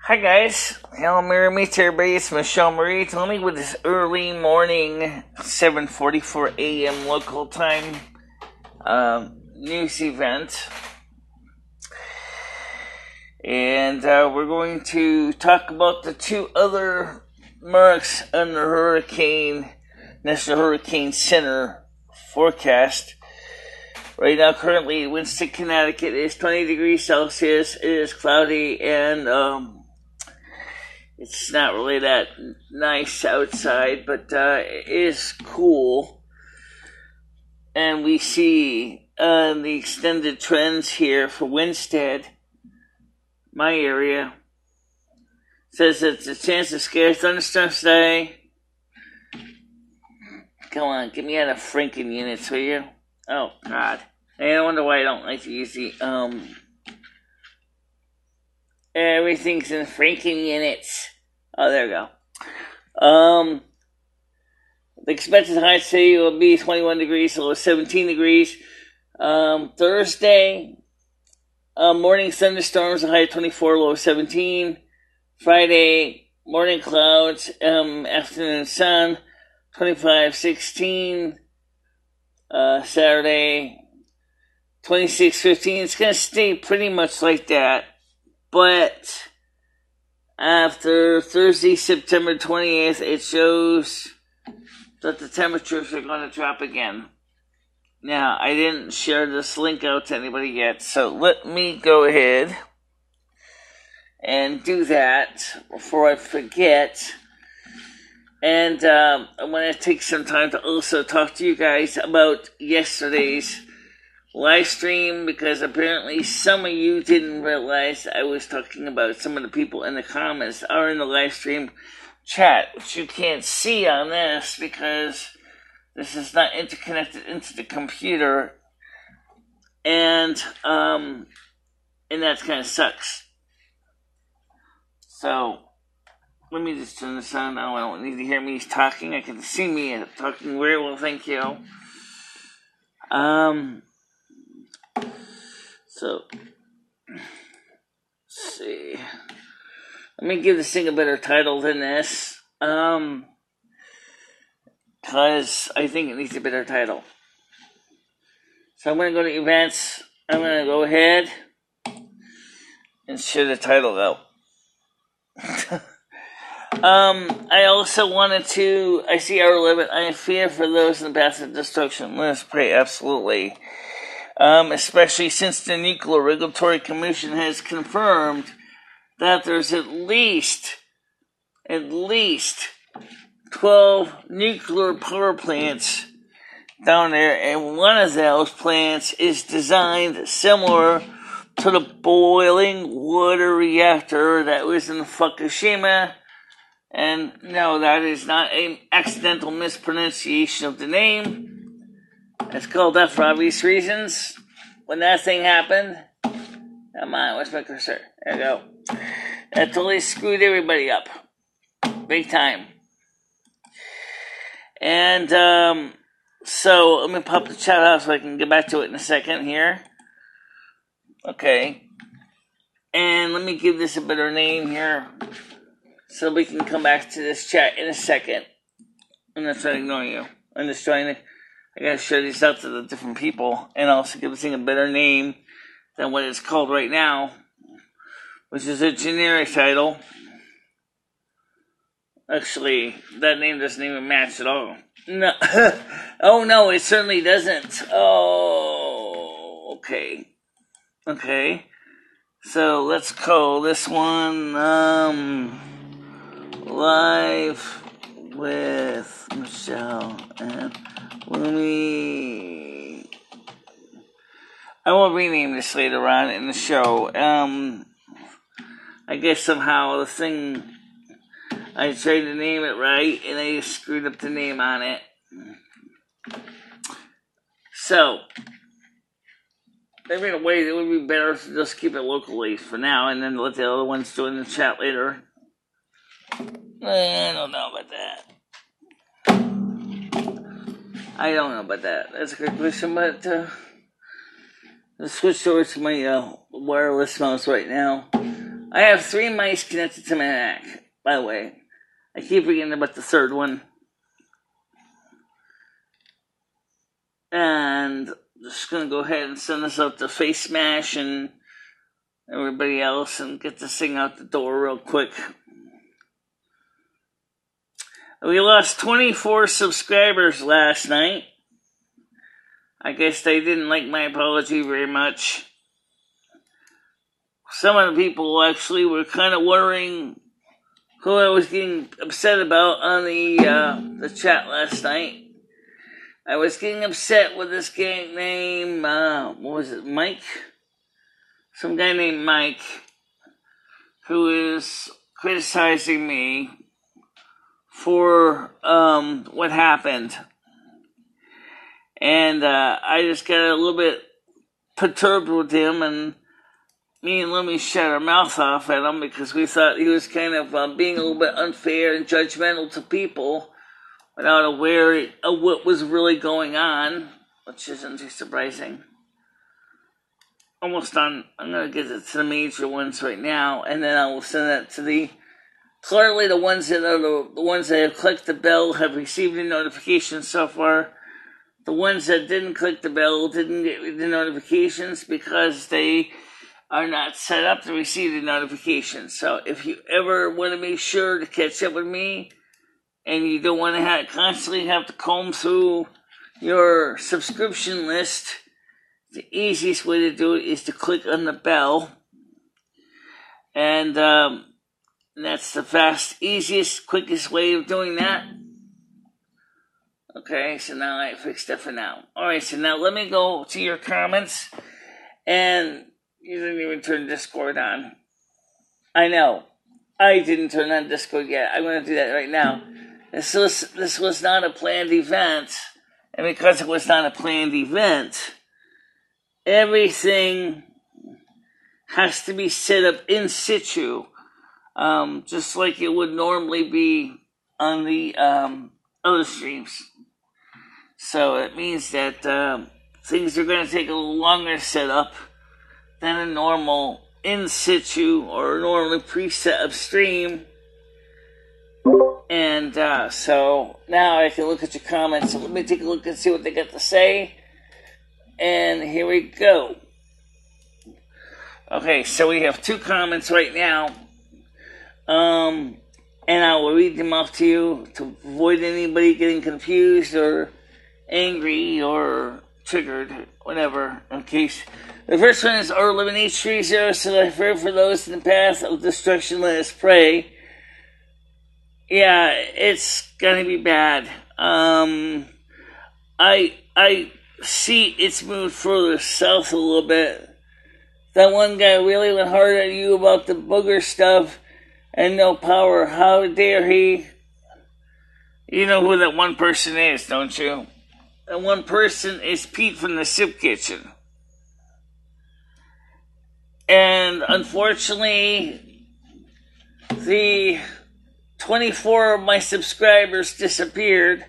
Hi guys, Hail Mary meets everybody. It's MicheleMarieDalene with this early morning 7:44 a.m. local time news event. And we're going to talk about the two other marks on the National Hurricane Center forecast. Right now, currently in Winston, Connecticut, it is 20 degrees Celsius. It is cloudy and it's not really that nice outside, but it is cool. And we see the extended trends here for Winstead, my area. It says that the chance of scattered thunderstorms today. Come on, get me out of Franken units, will you? Oh, God. I wonder why I don't like to use the, everything's in Franken units. Oh, there we go. The expected high today will be 21 degrees, low 17 degrees. Thursday, morning thunderstorms, a high of 24, low 17. Friday, morning clouds, afternoon sun, 25, 16. Saturday, 26, 15. It's going to stay pretty much like that. But after Thursday, September 28th, it shows that the temperatures are going to drop again. Now, I didn't share this link out to anybody yet, so let me go ahead and do that before I forget. And I want to take some time to also talk to you guys about yesterday's live stream, because apparently some of you didn't realize I was talking about some of the people in the comments are in the live stream chat, which you can't see on this because this is not interconnected into the computer, and that kind of sucks. So let me just turn this on now. I don't need to hear me talking. I can see me talking very well, thank you. So, let's see. Let me give this thing a better title than this. Because I think it needs a better title. So I'm going to go to events. I'm going to go ahead and share the title out. I also wanted to, I see R11, I fear for those in the path of destruction. Let us pray, absolutely. Especially since the Nuclear Regulatory Commission has confirmed that there's at least 12 nuclear power plants down there, and one of those plants is designed similar to the boiling water reactor that was in Fukushima. And no, that is not an accidental mispronunciation of the name. It's called that for obvious reasons. When that thing happened, come on, where's my cursor? There we go. That totally screwed everybody up. Big time. And, so, let me pop the chat out so I can get back to it in a second here. Okay. And let me give this a better name here, so we can come back to this chat in a second. I'm not trying to ignore you. I'm just trying to, I gotta share these out to the different people, and also give this thing a better name than what it's called right now, which is a generic title. Actually, that name doesn't even match at all. No. Oh no, it certainly doesn't. Oh, okay. Okay. So let's call this one, Live with Michelle and Lumi. I will rename this later on in the show. I guess somehow the thing, I tried to name it right, and I screwed up the name on it. So, maybe in a way it would be better to just keep it locally for now, and then let the other ones join the chat later. I don't know about that. That's a good question, but let's switch over to my wireless mouse right now. I have 3 mice connected to my Mac, by the way. I keep forgetting about the third one. And just going to go ahead and send this out to Face Smash and everybody else and get this thing out the door real quick. We lost 24 subscribers last night. I guess they didn't like my apology very much. Some of the people actually were kind of wondering who I was getting upset about on the chat last night. I was getting upset with this guy named, Mike? Some guy named Mike, who is criticizing me for what happened. And I just got a little bit perturbed with him, and me and Lemmy shut our mouth off at him because we thought he was kind of being a little bit unfair and judgmental to people without aware of what was really going on, which isn't too surprising. Almost done. I'm going to get it to the major ones right now, and then I will send that to the... Clearly, the ones that are the ones that have clicked the bell have received the notifications so far. The ones that didn't click the bell didn't get the notifications because they are not set up to receive the notifications. So if you ever want to make sure to catch up with me, and you don't want to constantly have to comb through your subscription list, the easiest way to do it is to click on the bell. And that's the fast, easiest, quickest way of doing that. Okay, so now I fixed that for now. Alright, so now let me go to your comments. And you didn't even turn Discord on. I know. I didn't turn on Discord yet. I'm going to do that right now. This was not a planned event, and because it was not a planned event, everything has to be set up in situ, just like it would normally be on the other streams. So it means that things are going to take a little longer to set up than a normal in situ or normally preset up stream. And so now I can look at your comments. So let me take a look and see what they got to say. And here we go. Okay, so we have 2 comments right now. And I will read them off to you to avoid anybody getting confused or angry or triggered, whatever, in case. The first one is R11H30, so I've heard for those in the path of destruction, let us pray. Yeah, it's gonna be bad. I see it's moved further south a little bit. That one guy really went hard at you about the booger stuff and no power. How dare he? You know who that one person is, don't you? That one person is Pete from the Soup Kitchen. And unfortunately, the 24 of my subscribers disappeared.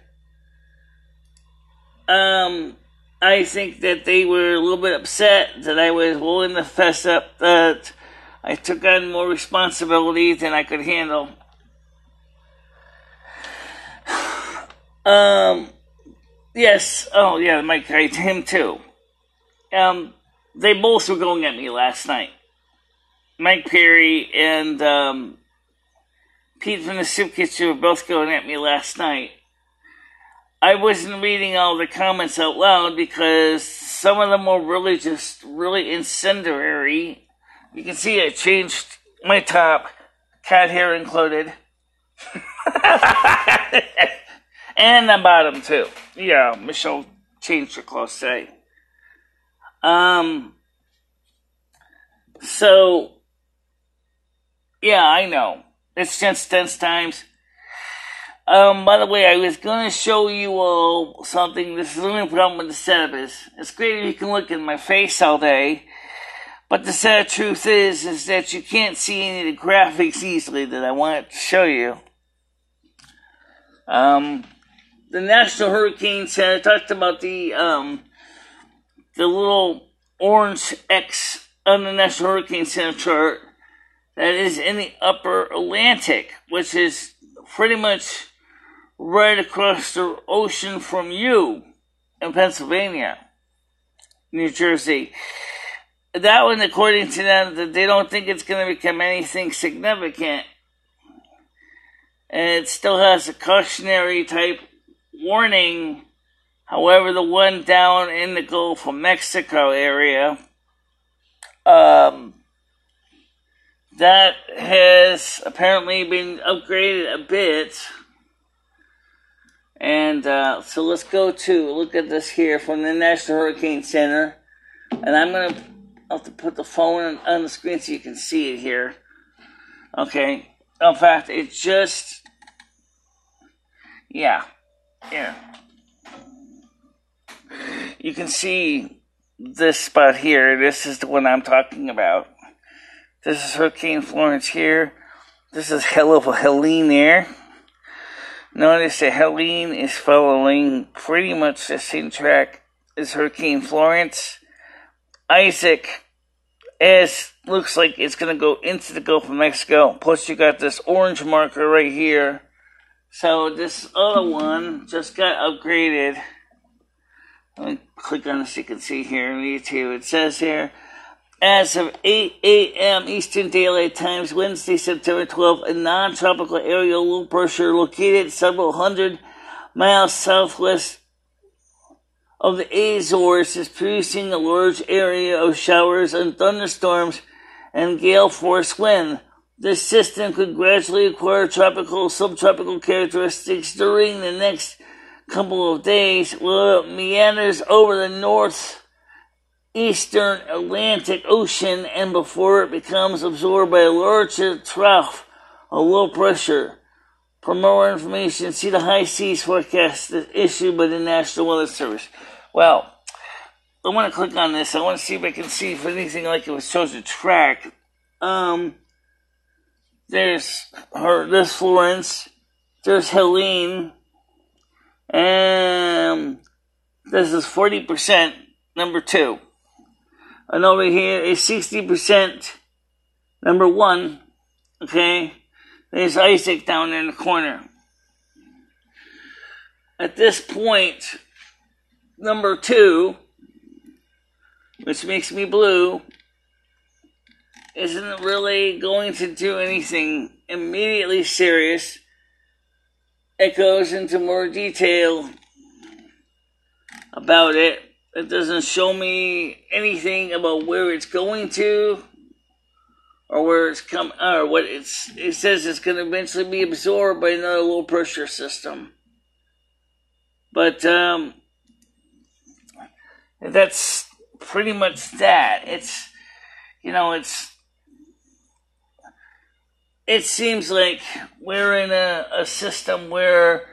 I think that they were a little bit upset that I was willing to fess up that I took on more responsibility than I could handle. Yes. Oh, yeah, Mike, him too. They both were going at me last night. Mike Perry and Pete from the Soup Kitchen were both going at me last night. I wasn't reading all the comments out loud because some of them were really incendiary. You can see I changed my top, cat hair included. And the bottom too. Yeah, Michelle changed her clothes today. So, yeah, I know. It's just tense times. By the way, I was going to show you all something. This is the only problem with the setup is, it's great if you can look at my face all day, but the sad truth is that you can't see any of the graphics easily that I wanted to show you. The National Hurricane Center, I talked about the little orange X on the National Hurricane Center chart that is in the upper Atlantic, which is pretty much right across the ocean from you in Pennsylvania, New Jersey. That one, according to them, that they don't think it's going to become anything significant. And it still has a cautionary type warning. However, the one down in the Gulf of Mexico area, that has apparently been upgraded a bit. And so let's go to look at this here from the National Hurricane Center. And I'm going to have to put the phone on the screen so you can see it here. Okay. In fact, it just... Yeah. You can see this spot here. This is the one I'm talking about. This is Hurricane Florence here. This is Helene there. Notice that Helene is following pretty much the same track as Hurricane Florence. Isaac looks like it's going to go into the Gulf of Mexico. Plus you got this orange marker right here. So this other one just got upgraded. Let me click on this so you can see here on YouTube. It says here, as of 8 a.m. Eastern Daylight Times, Wednesday, September 12th, a non-tropical area low pressure located several hundred miles southwest of the Azores is producing a large area of showers and thunderstorms and gale force wind. This system could gradually acquire tropical, subtropical characteristics during the next couple of days, while it meanders over the northeastern Atlantic Ocean and before it becomes absorbed by a larger trough of low pressure. For more information, see the high seas forecast issued by the National Weather Service. Well, I want to click on this. I want to see if I can see if anything like it shows a track. There's this Florence. There's Helene. And this is 40%, number 2. And over here is 60%, number 1. Okay? There's Isaac down there in the corner. At this point, number 2, which makes me blue, isn't really going to do anything immediately serious. It goes into more detail about it. It doesn't show me anything about where it's going to, or where it's come, or what it says it's going to eventually be absorbed by another low pressure system. But that's pretty much that. It seems like we're in a system where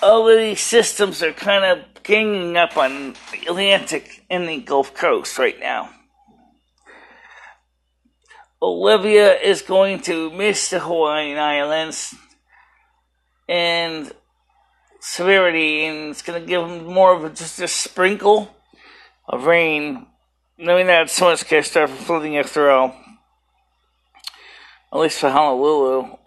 all of these systems are kind of ganging up on the Atlantic and the Gulf Coast right now. Olivia is going to miss the Hawaiian Islands and severity, and it's going to give them more of just a sprinkle of rain. Maybe not so much catastrophic flooding after all. At least for Honolulu.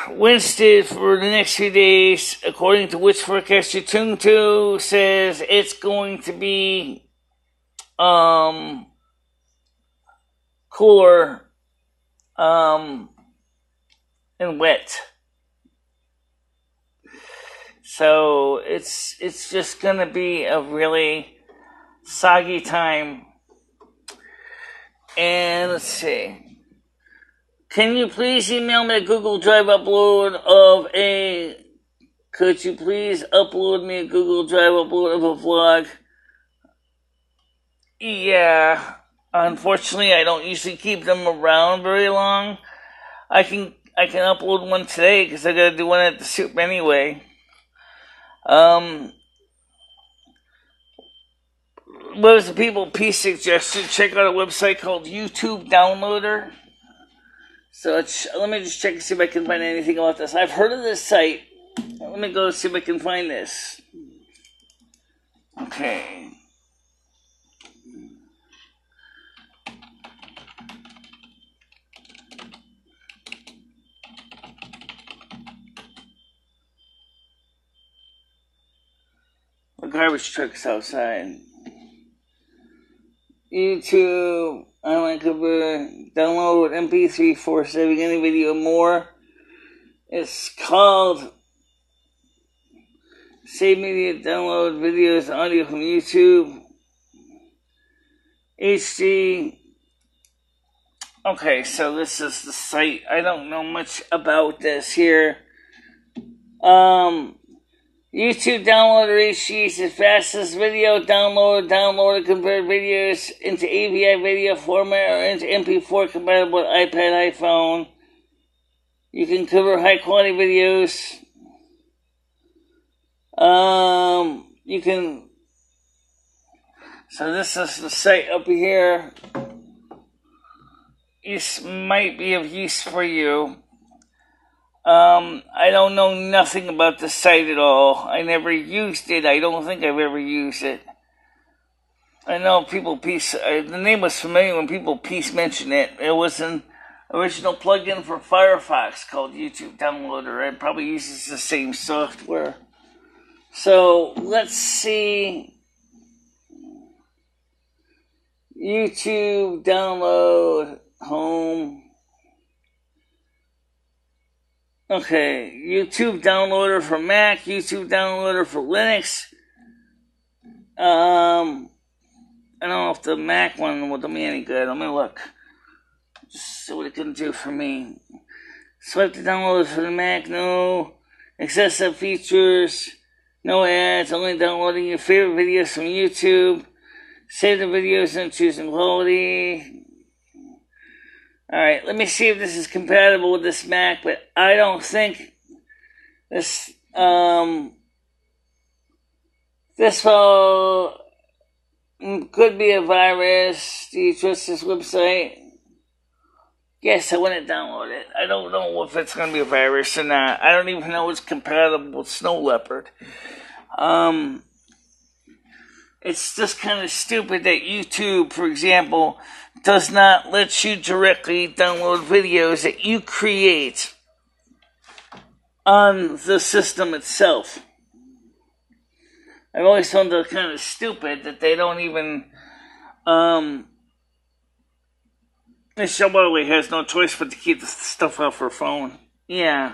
Wednesday for the next few days, according to which forecast you're tuned to, says it's going to be cooler and wet. So it's just going to be a really soggy time. And let's see. Can you please email me a Google Drive upload of a... Could you please upload me a Google Drive upload of a vlog? Yeah. Unfortunately, I don't usually keep them around very long. I can upload one today because I gotta do one at the soup anyway. What was the People Peace suggestion? Check out a website called YouTube Downloader. So let me just check and see if I can find anything about this. I've heard of this site. Let me go see if I can find this. Okay. garbage trucks outside. YouTube, online cover, download MP3 for saving any video more. It's called Save Media, download videos and audio from YouTube. HD. Okay, so this is the site. I don't know much about this here. YouTube Downloader HD is the fastest video downloader. Download and convert videos into AVI video format or into MP4 compatible with iPad, iPhone. You can cover high quality videos. You can. So this is the site up here. This might be of use for you. I don't know nothing about the site at all. I never used it. I don't think I've ever used it. I know the name was familiar when People mentioned it. It was an original plugin for Firefox called YouTube Downloader. It probably uses the same software. So, let's see. YouTube Download, Home. Okay, YouTube Downloader for Mac, YouTube Downloader for Linux. I don't know if the Mac one will do me any good. Let me look. Just see what it can do for me. Swipe the downloaders for the Mac, no. Excessive features, no ads, only downloading your favorite videos from YouTube. Save the videos and choosing quality. Alright, let me see if this is compatible with this Mac, but I don't think this will could be a virus. Do you trust this website? Yes, I want to download it. I don't know if it's going to be a virus or not. I don't even know it's compatible with Snow Leopard. It's just kind of stupid that YouTube, for example, does not let you directly download videos that you create on the system itself. I've always found that kind of stupid that they don't even, Michelle, by the way, has no choice but to keep the stuff off her phone. Yeah.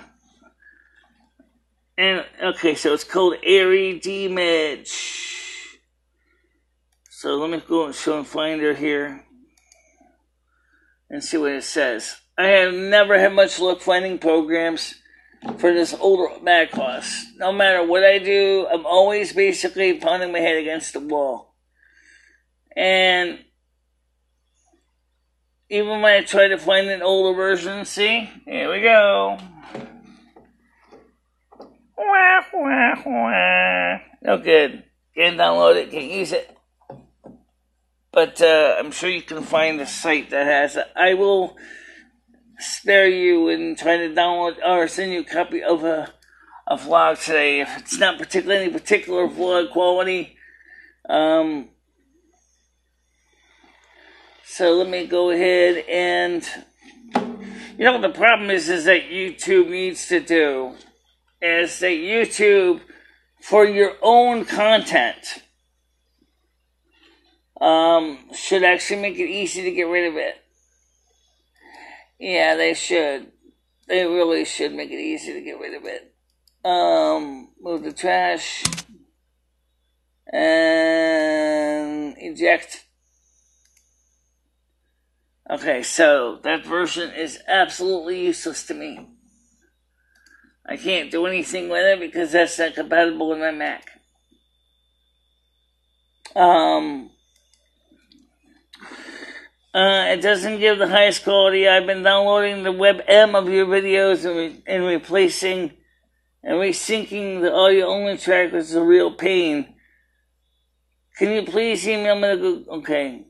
And, okay, so it's called Airy Demage. So let me go and find her here and see what it says. I have never had much luck finding programs for this older Mac OS. No matter what I do, I'm always basically pounding my head against the wall. And even when I try to find an older version, see? Here we go. Wah, wah, wah. No good. Can't download it, can't use it. But I'm sure you can find a site that has it. I will spare you in trying to download or send you a copy of a vlog today. If it's not any particular vlog quality. So let me go ahead and... You know what the problem is that YouTube needs to do? Is that YouTube, for your own content... should actually make it easy to get rid of it. Yeah, they should. They really should make it easy to get rid of it. Move the trash. And eject. Okay, so that version is absolutely useless to me. I can't do anything with it because that's not compatible with my Mac. It doesn't give the highest quality. I've been downloading the WebM of your videos and replacing and resyncing the audio-only track, which is a real pain. Can you please email me the Google... Okay.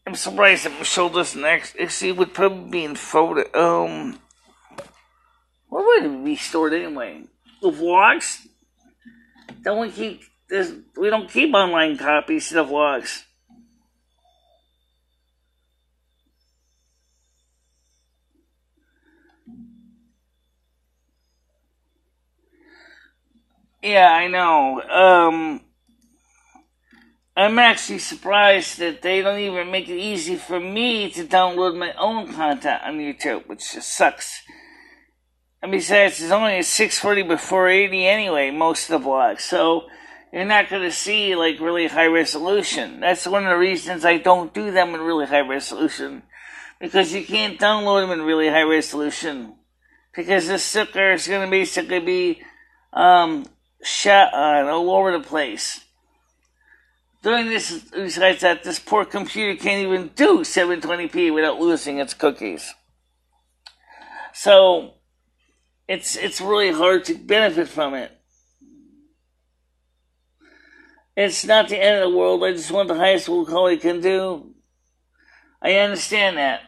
I'm surprised that Michelle doesn't actually would probably be in photo. Where would it be stored anyway? The vlogs? Don't we keep this? We don't keep online copies of the vlogs. Yeah, I know. I'm actually surprised that they don't even make it easy for me to download my own content on YouTube, which just sucks. And besides, it's only at 640 by 480 anyway, most of the blogs. So you're not going to see like really high resolution. That's one of the reasons I don't do them in really high resolution. Because you can't download them in really high resolution. Because this sucker is going to basically be shot on all over the place. Doing this, besides that, this poor computer can't even do 720p without losing its cookies. So it's really hard to benefit from it. It's not the end of the world. I just want the highest quality can do. I understand that.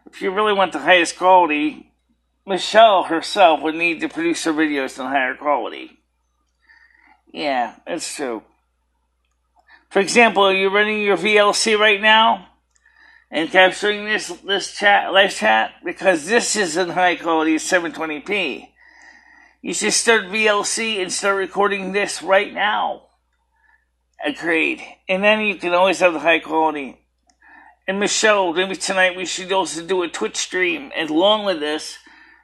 If you really want the highest quality, Michele herself would need to produce her videos in higher quality. Yeah, that's true. For example, you're running your VLC right now and capturing this live chat because this is in high quality 720p. You should start VLC and start recording this right now. Agreed. And then you can always have the high quality. And Michele, maybe tonight we should also do a Twitch stream along with this,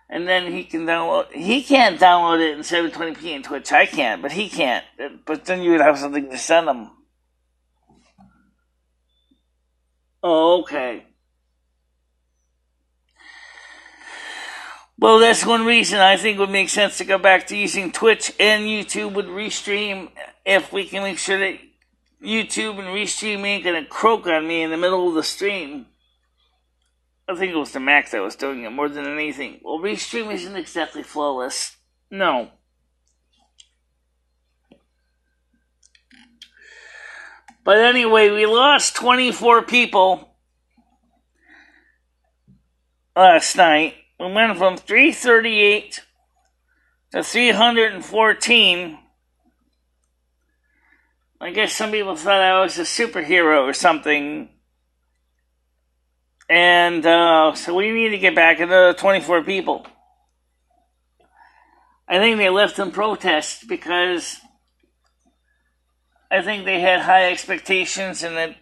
and then he can download. He can't download it in 720p in Twitch. I can't, but he can't. But then you would have something to send him. Oh, okay. Well, that's one reason I think it would make sense to go back to using Twitch, and YouTube would restream if we can make sure that YouTube and restream ain't gonna croak on me in the middle of the stream. I think it was the Mac that was doing it more than anything. Well, restream isn't exactly flawless. No. But anyway, we lost 24 people last night. We went from 338 to 314. I guess some people thought I was a superhero or something. And so we need to get back another 24 people. I think they left in protest because I think they had high expectations, and that,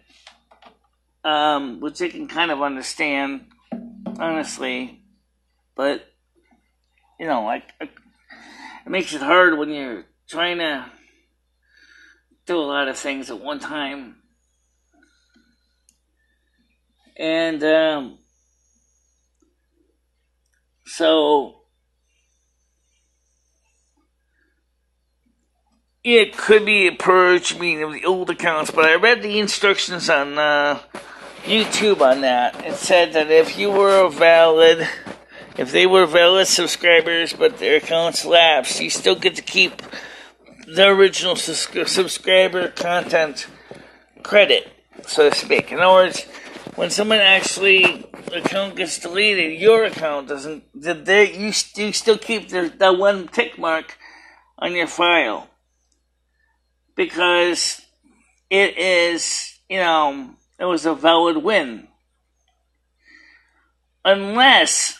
which I can kind of understand, honestly. But, you know, it makes it hard when you're trying to do a lot of things at one time. And so it could be a purge, meaning of the old accounts, but I read the instructions on YouTube on that. It said that if they were valid subscribers, but their accounts lapsed, you still get to keep the original subscriber content credit, so to speak. In other words, when someone the account gets deleted, your account doesn't. You still keep the one tick mark on your file because it is, it was a valid win, unless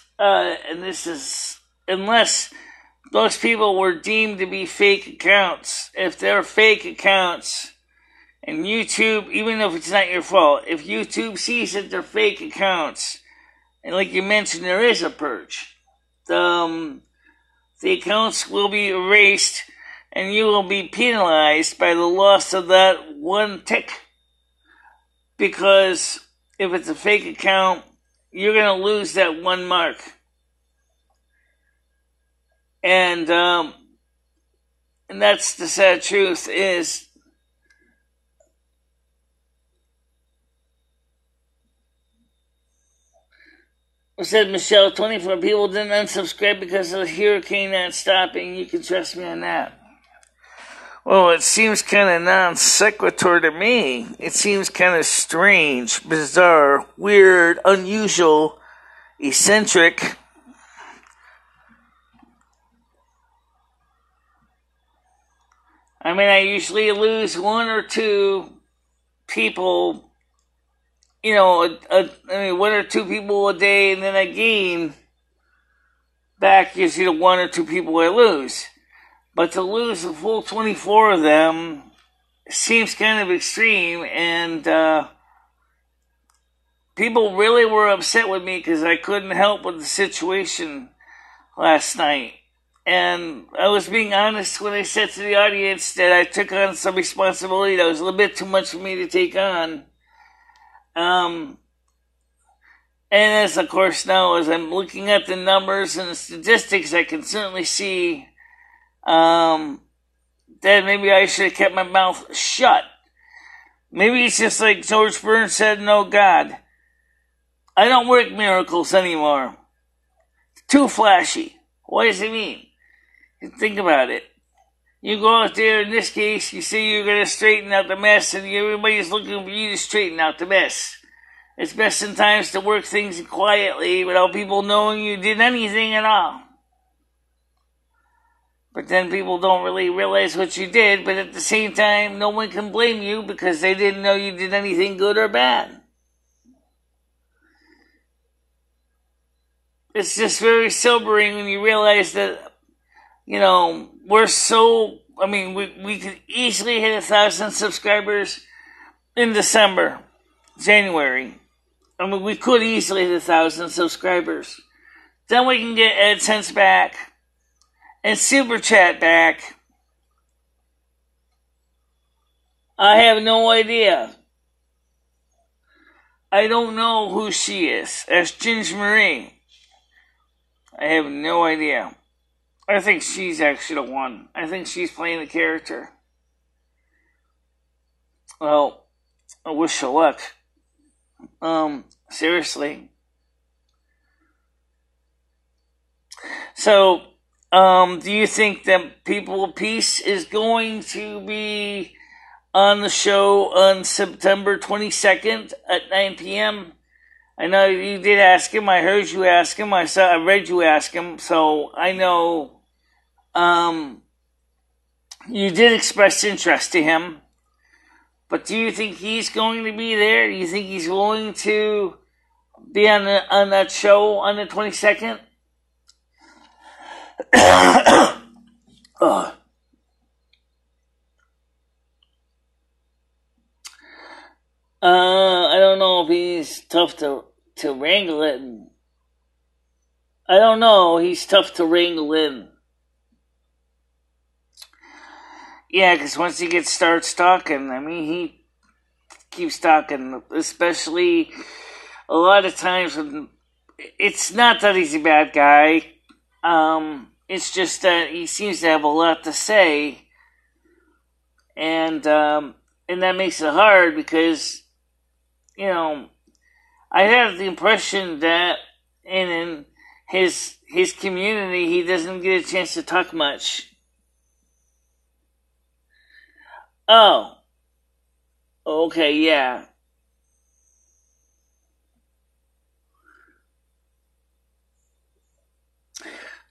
those people were deemed to be fake accounts. If they're fake accounts. And YouTube, even if it's not your fault, if YouTube sees that they're fake accounts, and like you mentioned, there is a purge, the accounts will be erased, and you will be penalized by the loss of that one tick. Because if it's a fake account, you're going to lose that one mark. And that's the sad truth is, I said, Michele, 24 people didn't unsubscribe because of the hurricane not stopping. You can trust me on that. Well, it seems kind of non sequitur to me. It seems kind of strange, bizarre, weird, unusual, eccentric. I mean, I usually lose one or two people, one or two people a day, and then I gain back usually the one or two people I lose. But to lose a full 24 of them seems kind of extreme, and people really were upset with me because I couldn't help with the situation last night. And I was being honest when I said to the audience that I took on some responsibility that was a little bit too much for me to take on. And as, of course, now, as I'm looking at the numbers and the statistics, I can certainly see that maybe I should have kept my mouth shut. Maybe it's just like George Burns said, no God. I don't work miracles anymore. Too flashy. What does it mean? Think about it. You go out there, in this case, you say you're going to straighten out the mess, and everybody's looking for you to straighten out the mess. It's best sometimes to work things quietly without people knowing you did anything at all. But then people don't really realize what you did, but at the same time, no one can blame you because they didn't know you did anything good or bad. It's just very sobering when you realize that, we're so, we could easily hit 1,000 subscribers in December, January. We could easily hit 1,000 subscribers. Then we can get AdSense back and Super Chat back. I have no idea. I don't know who she is. That's Ginger Marie. I have no idea. I think she's actually the one. I think she's playing the character. Well, I wish her luck. Seriously. So, do you think that People of Peace is going to be on the show on September 22nd at 9 p.m.? I know you did ask him. I heard you ask him. I read you ask him. So I know you did express interest to him. But do you think he's going to be there? Do you think he's willing to be on that show on the 22nd? I don't know if he's tough to wrangle it. I don't know. He's tough to wrangle in. Yeah, because once he starts talking, he keeps talking. Especially a lot of times when it's not that he's a bad guy. It's just that he seems to have a lot to say, and that makes it hard because, I have the impression that in his community he doesn't get a chance to talk much. Oh, okay, yeah.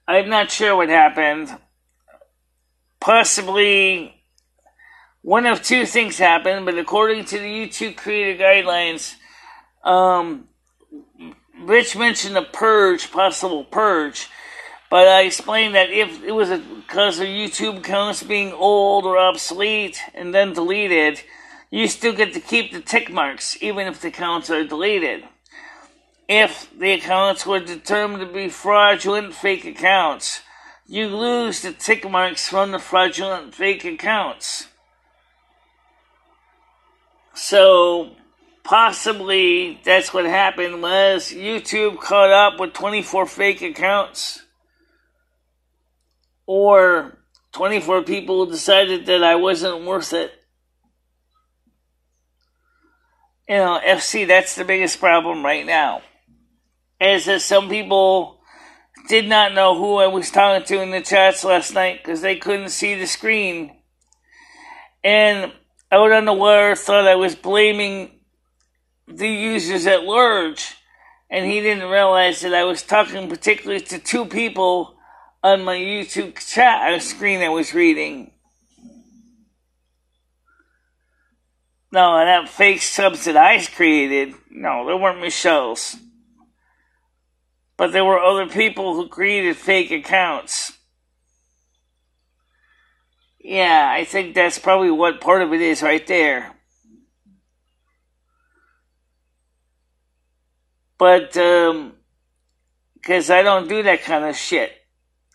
I'm not sure what happened. Possibly one of two things happened, but according to the YouTube creator guidelines, Rich mentioned a possible purge, but I explained that if it was because of YouTube accounts being old or obsolete and then deleted, you still get to keep the tick marks even if the accounts are deleted. If the accounts were determined to be fraudulent fake accounts, you lose the tick marks from the fraudulent fake accounts. So, possibly that's what happened was YouTube caught up with 24 fake accounts. Or 24 people decided that I wasn't worth it. FC, that's the biggest problem right now. Is that some people did not know who I was talking to in the chats last night because they couldn't see the screen. And out on the wire thought I was blaming the users at large. And he didn't realize that I was talking particularly to two people on my YouTube chat screen I was reading. No, and that fake subs that I created, no, they weren't Michelle's. But there were other people who created fake accounts. Yeah, I think that's probably what part of it is right there. But, because I don't do that kind of shit.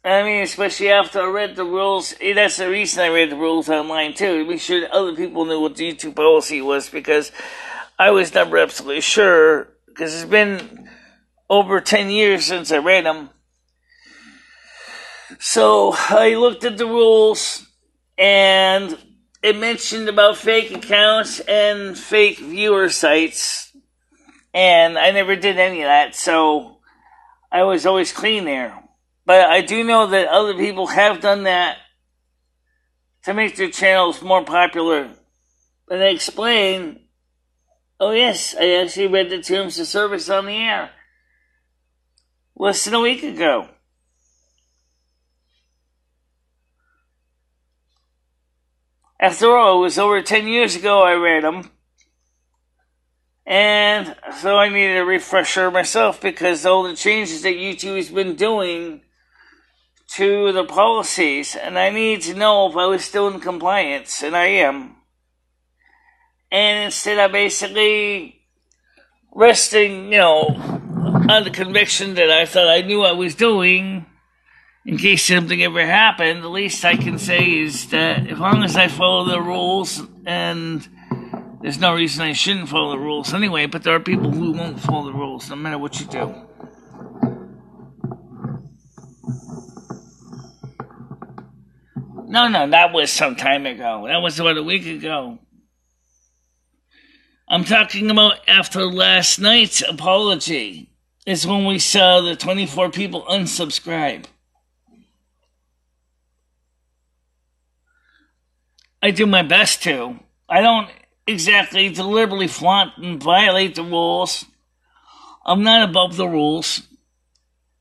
I mean, especially after I read the rules. That's the reason I read the rules online, too, to make sure that other people knew what the YouTube policy was, because I was never absolutely sure, because it's been over 10 years since I read them. So I looked at the rules, and it mentioned about fake accounts and fake viewer sites, and I never did any of that, so I was always clean there. But I do know that other people have done that to make their channels more popular. And they explain, oh yes, I actually read the terms of service on the air less than a week ago. After all, it was over 10 years ago I read them. And so I needed a refresher myself, because all the changes that YouTube has been doing to the policies, and I need to know if I was still in compliance, and I am. And instead of basically resting, on the conviction that I thought I knew I was doing, in case something ever happened, the least I can say is that as long as I follow the rules, and there's no reason I shouldn't follow the rules anyway, but there are people who won't follow the rules no matter what you do. No, that was some time ago. That was about a week ago. I'm talking about after last night's apology. Is when we saw the 24 people unsubscribe. I do my best to. I don't exactly deliberately flaunt and violate the rules. I'm not above the rules.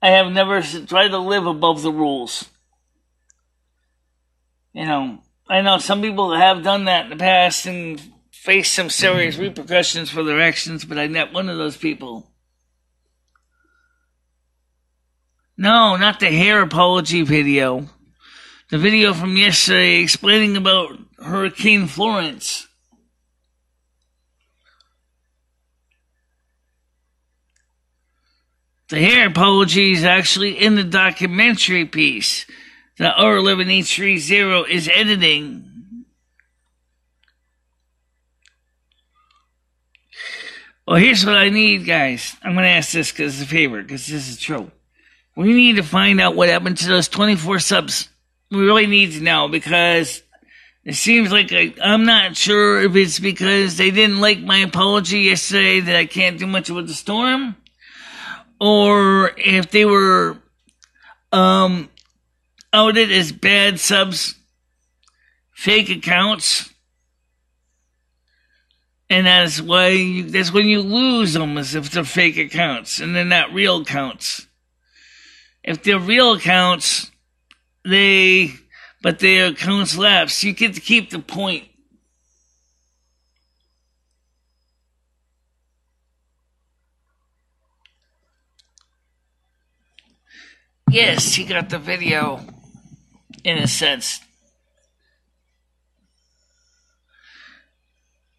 I have never tried to live above the rules. I know some people have done that in the past and faced some serious repercussions for their actions, but I'm not one of those people. No, not the hair apology video. The video from yesterday explaining about Hurricane Florence. The hair apology is actually in the documentary piece that R11830 is editing. Well, here's what I need, guys. I'm going to ask this because it's a favor, because this is true. We need to find out what happened to those 24 subs. We really need to know, because it seems like I'm not sure if it's because they didn't like my apology yesterday that I can't do much with the storm, or if they were outed as bad subs, fake accounts, and that's when you lose them, as if they're fake accounts and they're not real accounts. If they're real accounts, but their accounts lapse, you get to keep the point. Yes, he got the video, in a sense.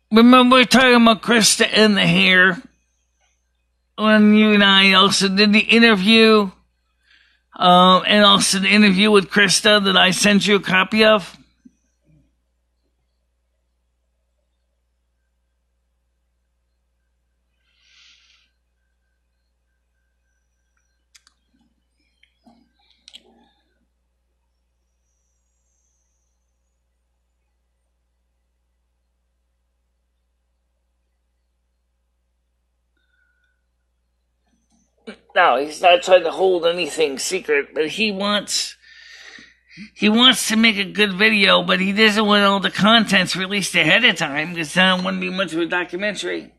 Remember we were talking about Krista and the hair, when you and I also did the interview, and also the interview with Krista that I sent you a copy of? No, he's not trying to hold anything secret, but he wants to make a good video, but he doesn't want all the contents released ahead of time, because that wouldn't be much of a documentary.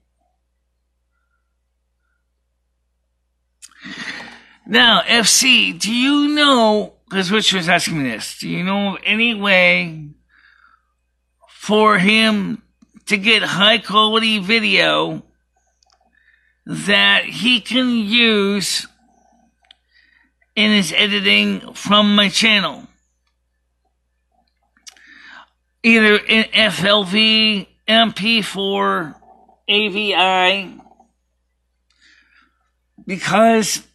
Now, FC, do you know, because Rich was asking me this, do you know of any way for him to get high quality video that he can use in his editing from my channel? either in FLV, MP4, AVI, because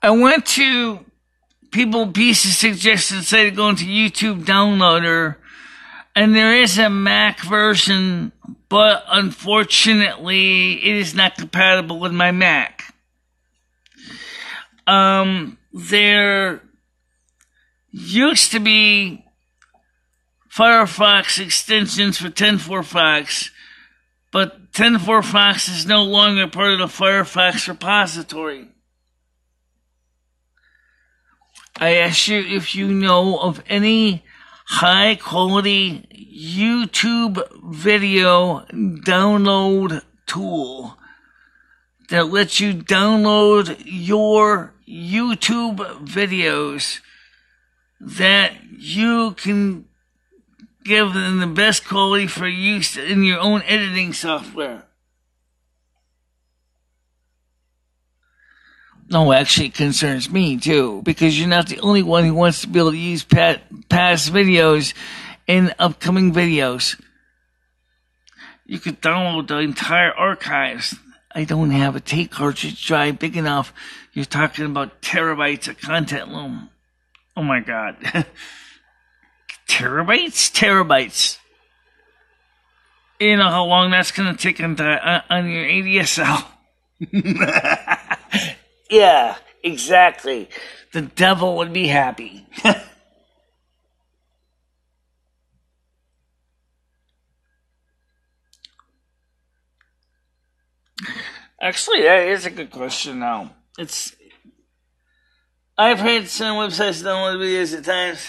I went to People Pieces suggested site going to YouTube Downloader, and there is a Mac version, but unfortunately it is not compatible with my Mac. There used to be Firefox extensions for 10.4 Fox, but 10.4 Fox is no longer part of the Firefox repository. I ask you if you know of any high quality YouTube video download tool that lets you download your YouTube videos that you can give them the best quality for use in your own editing software. No, actually, it concerns me too, because you're not the only one who wants to be able to use past videos in upcoming videos. You could download the entire archives. I don't have a tape cartridge drive big enough. You're talking about terabytes of content loom. Oh my God. Terabytes. You know how long that's going to take on your ADSL. Yeah, exactly. The devil would be happy. Actually, that is a good question now. I've heard some websites download videos at times.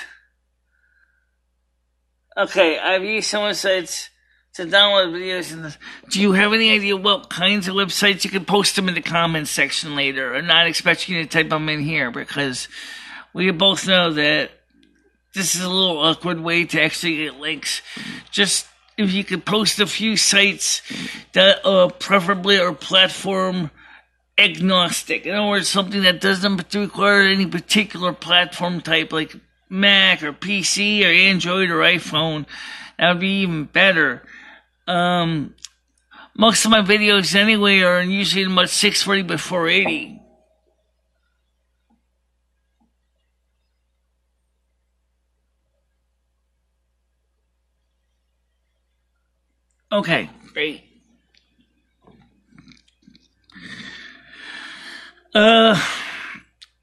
Okay, I've used some websites to download videos. Do you have any idea what kinds of websites? You can post them in the comments section later. I'm not expecting you to type them in here because we both know that this is a little awkward way to actually get links. Just if you could post a few sites that preferably are platform agnostic. In other words, something that doesn't require any particular platform type like Mac or PC or Android or iPhone. That would be even better. Most of my videos anyway are usually in about 640 by 480. Okay, great.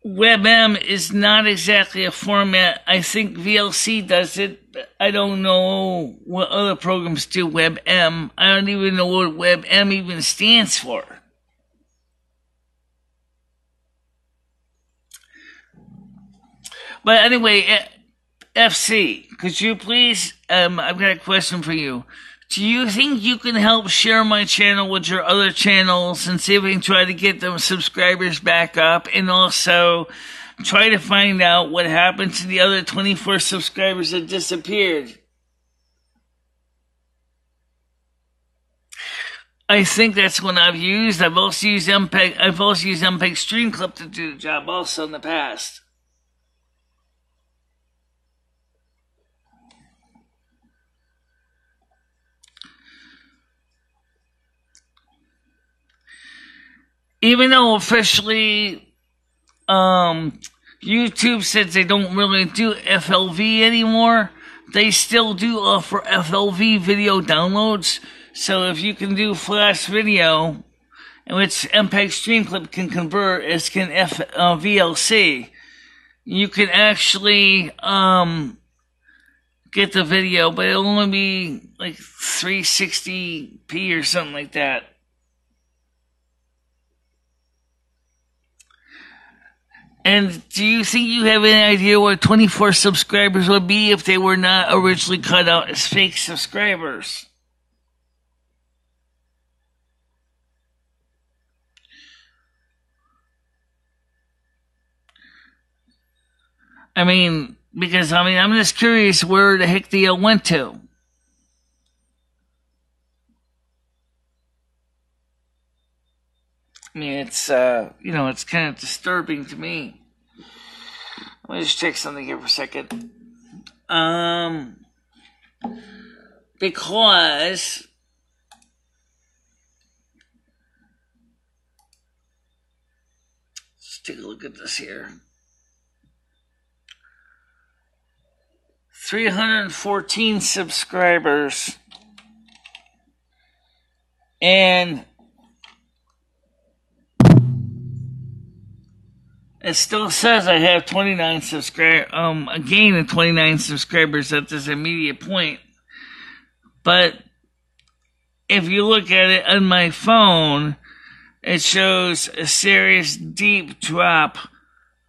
WebM is not exactly a format. I think VLC does it, but I don't know what other programs do WebM. I don't even know what WebM even stands for. But anyway, FC, could you please, I've got a question for you. Do you think you can help share my channel with your other channels and see if we can try to get them subscribers back up, and also try to find out what happened to the other 24 subscribers that disappeared? I think that's what I've used. I've also used MPEG Streamclip to do the job also in the past. Even though officially YouTube says they don't really do FLV anymore, they still do offer FLV video downloads. So if you can do flash video, which MPEG Streamclip can convert, as can VLC, you can actually get the video, but it'll only be like 360p or something like that. And do you think you have any idea what 24 subscribers would be if they were not originally cut out as fake subscribers? I mean, because, I'm just curious where the heck the went to. I mean, it's, it's kind of disturbing to me. Let me just check something here for a second. because let's take a look at this here. 314 subscribers, and it still says I have 29 subscribers, a gain of 29 subscribers at this immediate point. But if you look at it on my phone, it shows a serious deep drop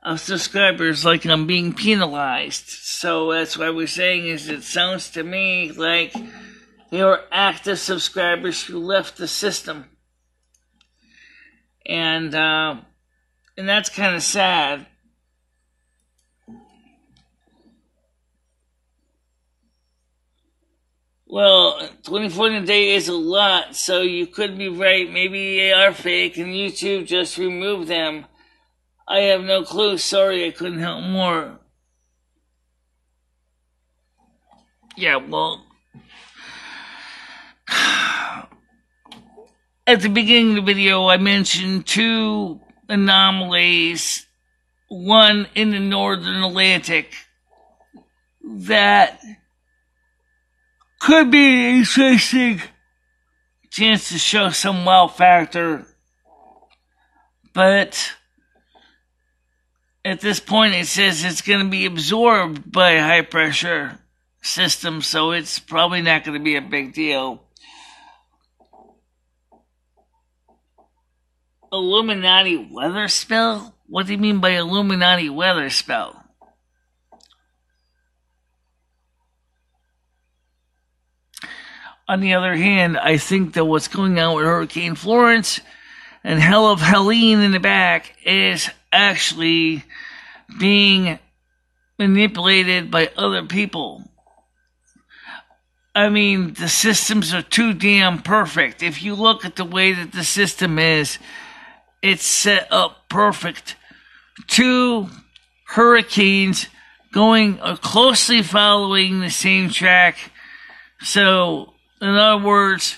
of subscribers, like I'm being penalized. So that's why we're saying is it sounds to me like there were active subscribers who left the system. And that's kind of sad. Well, 24 in a day is a lot, so you could be right. Maybe they are fake and YouTube just removed them. I have no clue. Sorry, I couldn't help more. Yeah, well, at the beginning of the video, I mentioned two anomalies, one in the northern Atlantic, that could be an interesting chance to show some wow factor, but at this point it says it's going to be absorbed by a high pressure system, so it's probably not going to be a big deal. Illuminati weather spell? What do you mean by Illuminati weather spell? On the other hand, I think that what's going on with Hurricane Florence and hell of Helene in the back is actually being manipulated by other people. I mean, the systems are too damn perfect. If you look at the way that the system is, it's set up perfect. Two hurricanes going closely following the same track. So, in other words,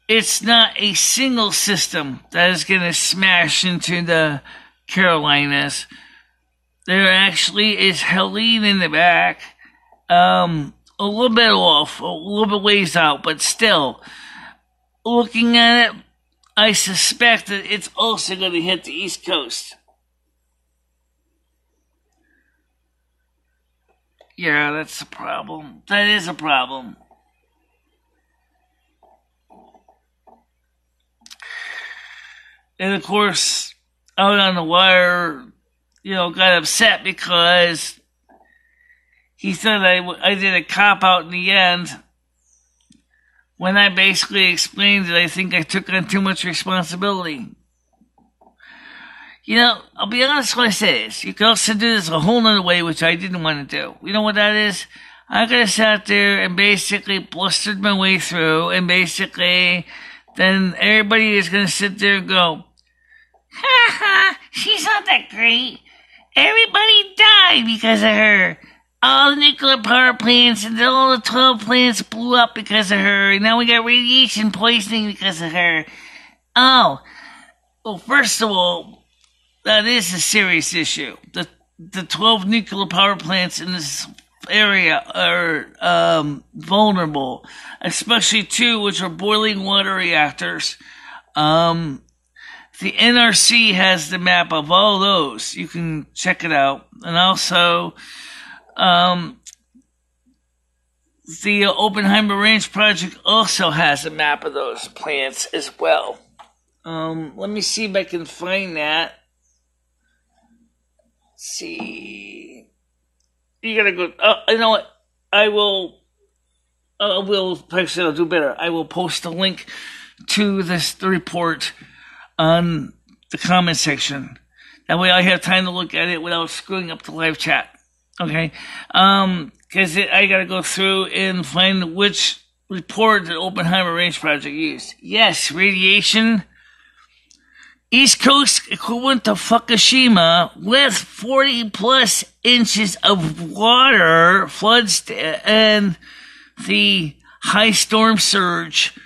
it's not a single system that is going to smash into the Carolinas. There actually is Helene in the back, a little bit off, a little bit ways out, but still, looking at it, I suspect that it's also going to hit the East Coast. Yeah, that's a problem. That is a problem. And of course, out on the wire, got upset because he thought I did a cop-out in the end when I basically explained that I think I took on too much responsibility. I'll be honest when I say this. You could also do this a whole nother way, which I didn't want to do. You know what that is? I could have sat there and basically blustered my way through, and basically then everybody is going to sit there and go, ha ha, she's not that great. Everybody died because of her. All the nuclear power plants and all the 12 plants blew up because of her. And now we got radiation poisoning because of her. Oh, well, first of all, that is a serious issue. The 12 nuclear power plants in this area are vulnerable, especially two which are boiling water reactors. The NRC has the map of all those. You can check it out. And also, the Oppenheimer Range Project also has a map of those plants as well. Let me see if I can find that. Let's see. You gotta go. Oh, you know what? Actually, I'll do better. I will post a link to the report on the comment section. That way I have time to look at it without screwing up the live chat. Okay? Because I gotta go through and find which report the Oppenheimer Range Project used. Yes, radiation. East Coast equivalent to Fukushima with 40 plus inches of water, floods and the high storm surge,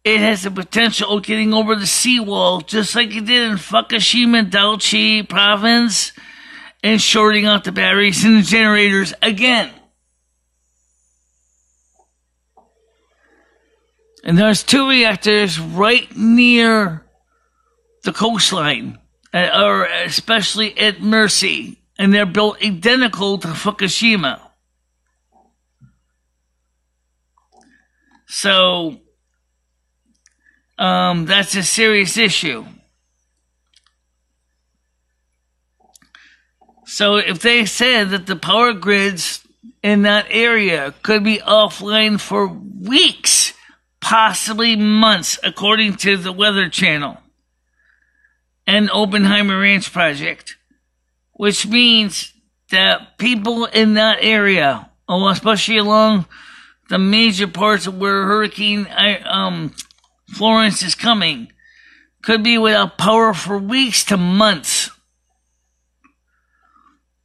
it has the potential of getting over the seawall, just like it did in Fukushima Daiichi province, and shorting out the batteries and the generators again. And there's 2 reactors right near the coastline, or especially at Mercy, and they're built identical to Fukushima. So, that's a serious issue. So if they said that the power grids in that area could be offline for weeks, possibly months, according to the Weather Channel and Oppenheimer Ranch Project, which means that people in that area, especially along the major parts of where Hurricane Florence is coming, could be without power for weeks to months.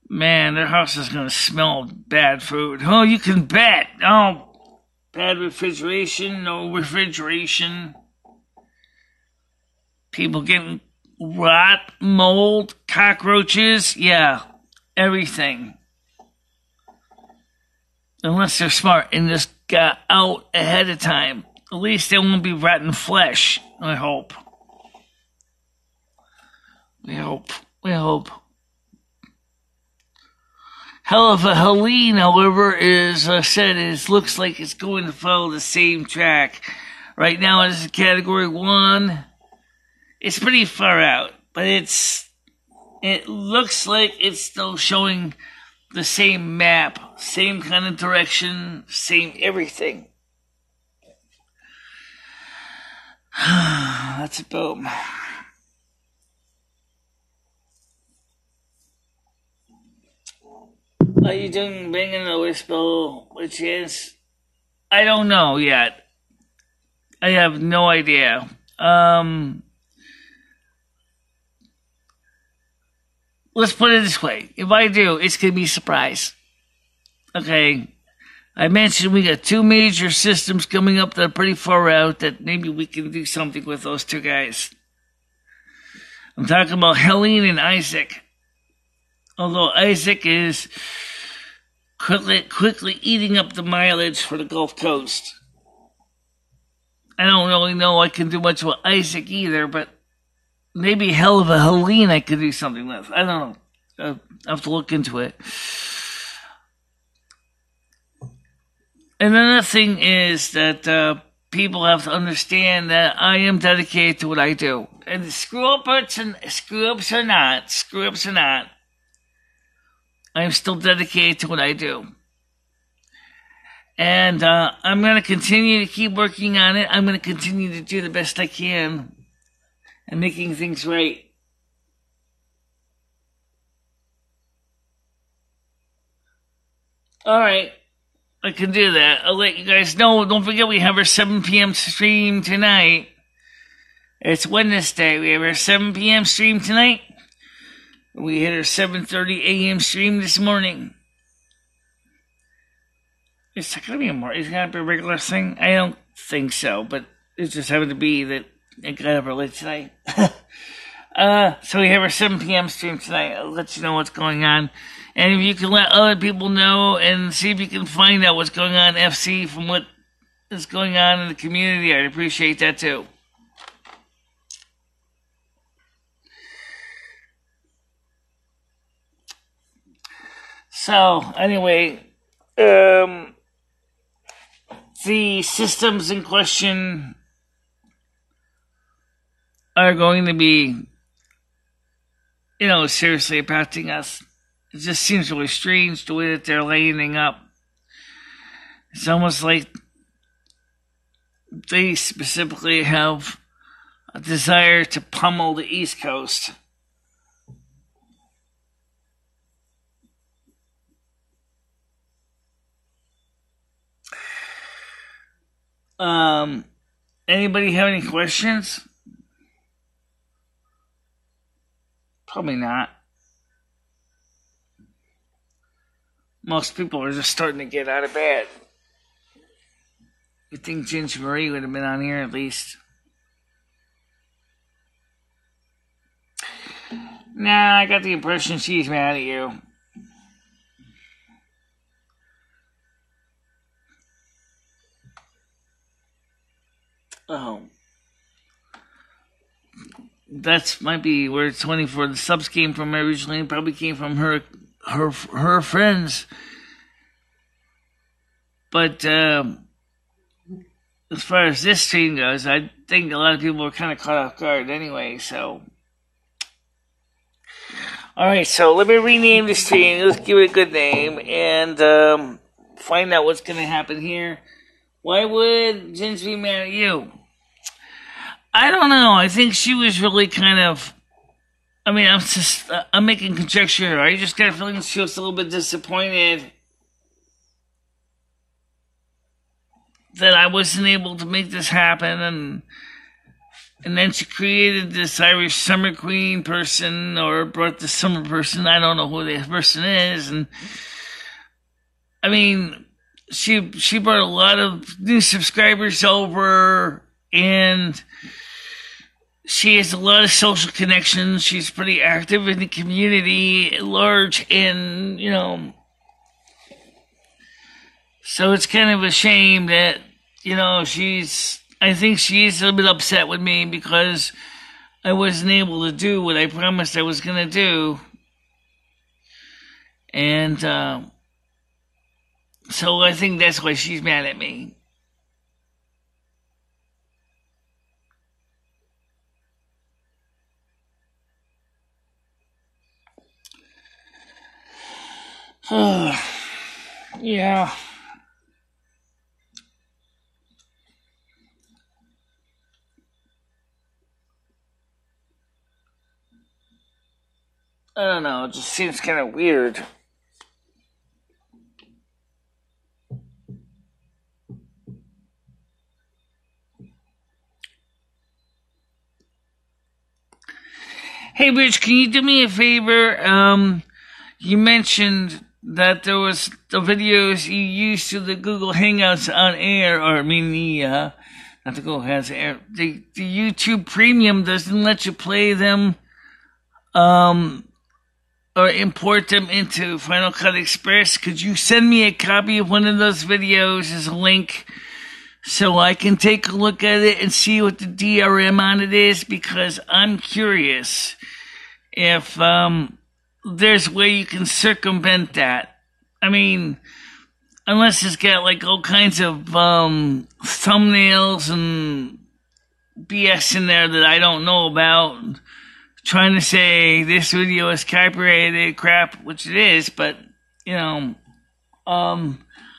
Man, their house is going to smell bad food. Oh, you can bet. Oh, bad refrigeration, no refrigeration. People getting rot, mold, cockroaches. Yeah, everything. Unless they're smart and just got out ahead of time. At least they won't be rotten flesh, I hope. We hope. Hell of a Helene, however, looks like it's going to follow the same track. Right now it is a Category 1. It's pretty far out, but it looks like it's still showing the same map, same kind of direction, same everything. That's a boom. Are you doing banging the whistle, which is, I don't know yet. I have no idea. Let's put it this way. If I do, it's going to be a surprise. Okay. I mentioned we got 2 major systems coming up that are pretty far out that maybe we can do something with those 2 guys. I'm talking about Helene and Isaac. Although Isaac is quickly eating up the mileage for the Gulf Coast. I don't really know I can do much with Isaac either, but maybe hell of a Helene I could do something with. I don't know. I'll have to look into it. And another thing is that people have to understand that I am dedicated to what I do. And screw-ups or not, I am still dedicated to what I do. And I'm going to continue to keep working on it. I'm going to continue to do the best I can and making things right. All right. I can do that. I'll let you guys know. Don't forget we have our 7 p.m. stream tonight. It's Wednesday. We have our 7 p.m. stream tonight. We hit our 7:30 a.m. stream this morning. Is that going to be a regular thing? I don't think so, but it just happened to be that it got over late tonight. So we have our 7 p.m. stream tonight. I'll let you know what's going on. And if you can let other people know and see if you can find out what's going on in FC from what is going on in the community, I'd appreciate that too. So, anyway, the systems in question are going to be, seriously impacting us. It just seems really strange the way that they're laying up. It's almost like they specifically have a desire to pummel the East Coast. Anybody have any questions? Probably not. Most people are just starting to get out of bed. I think Ginger Marie would have been on here at least. Nah, I got the impression she's mad at you. Oh. That might be where 24 the subs came from originally. It probably came from her friends. But as far as this stream goes, I think a lot of people were kind of caught off guard anyway, so. Alright, so let me rename the stream. Let's give it a good name and find out what's going to happen here. Why would Ginger be mad at you? I don't know. I think she was really kind of. I mean, I'm making conjecture here. I just got a feeling she was a little bit disappointed that I wasn't able to make this happen, and then she created this Irish summer queen person, or brought the summer person. I don't know who the person is, and I mean, she brought a lot of new subscribers over, and she has a lot of social connections. She's pretty active in the community at large, and, you know, so it's kind of a shame that, you know, I think she's a little bit upset with me because I wasn't able to do what I promised I was going to do. And, so I think that's why she's mad at me. Yeah. I don't know, it just seems kind of weird. Hey, Rich, can you do me a favor? You mentioned that there was the videos you used to the Google Hangouts on air, or I mean not the Google Hangouts on air, the YouTube Premium doesn't let you play them, or import them into Final Cut Express. Could you send me a copy of one of those videos as a link so I can take a look at it and see what the DRM on it is? Because I'm curious if there's a way you can circumvent that. I mean, unless it's got like all kinds of thumbnails and BS in there that I don't know about, trying to say this video is copyrighted crap, which it is, but, you know,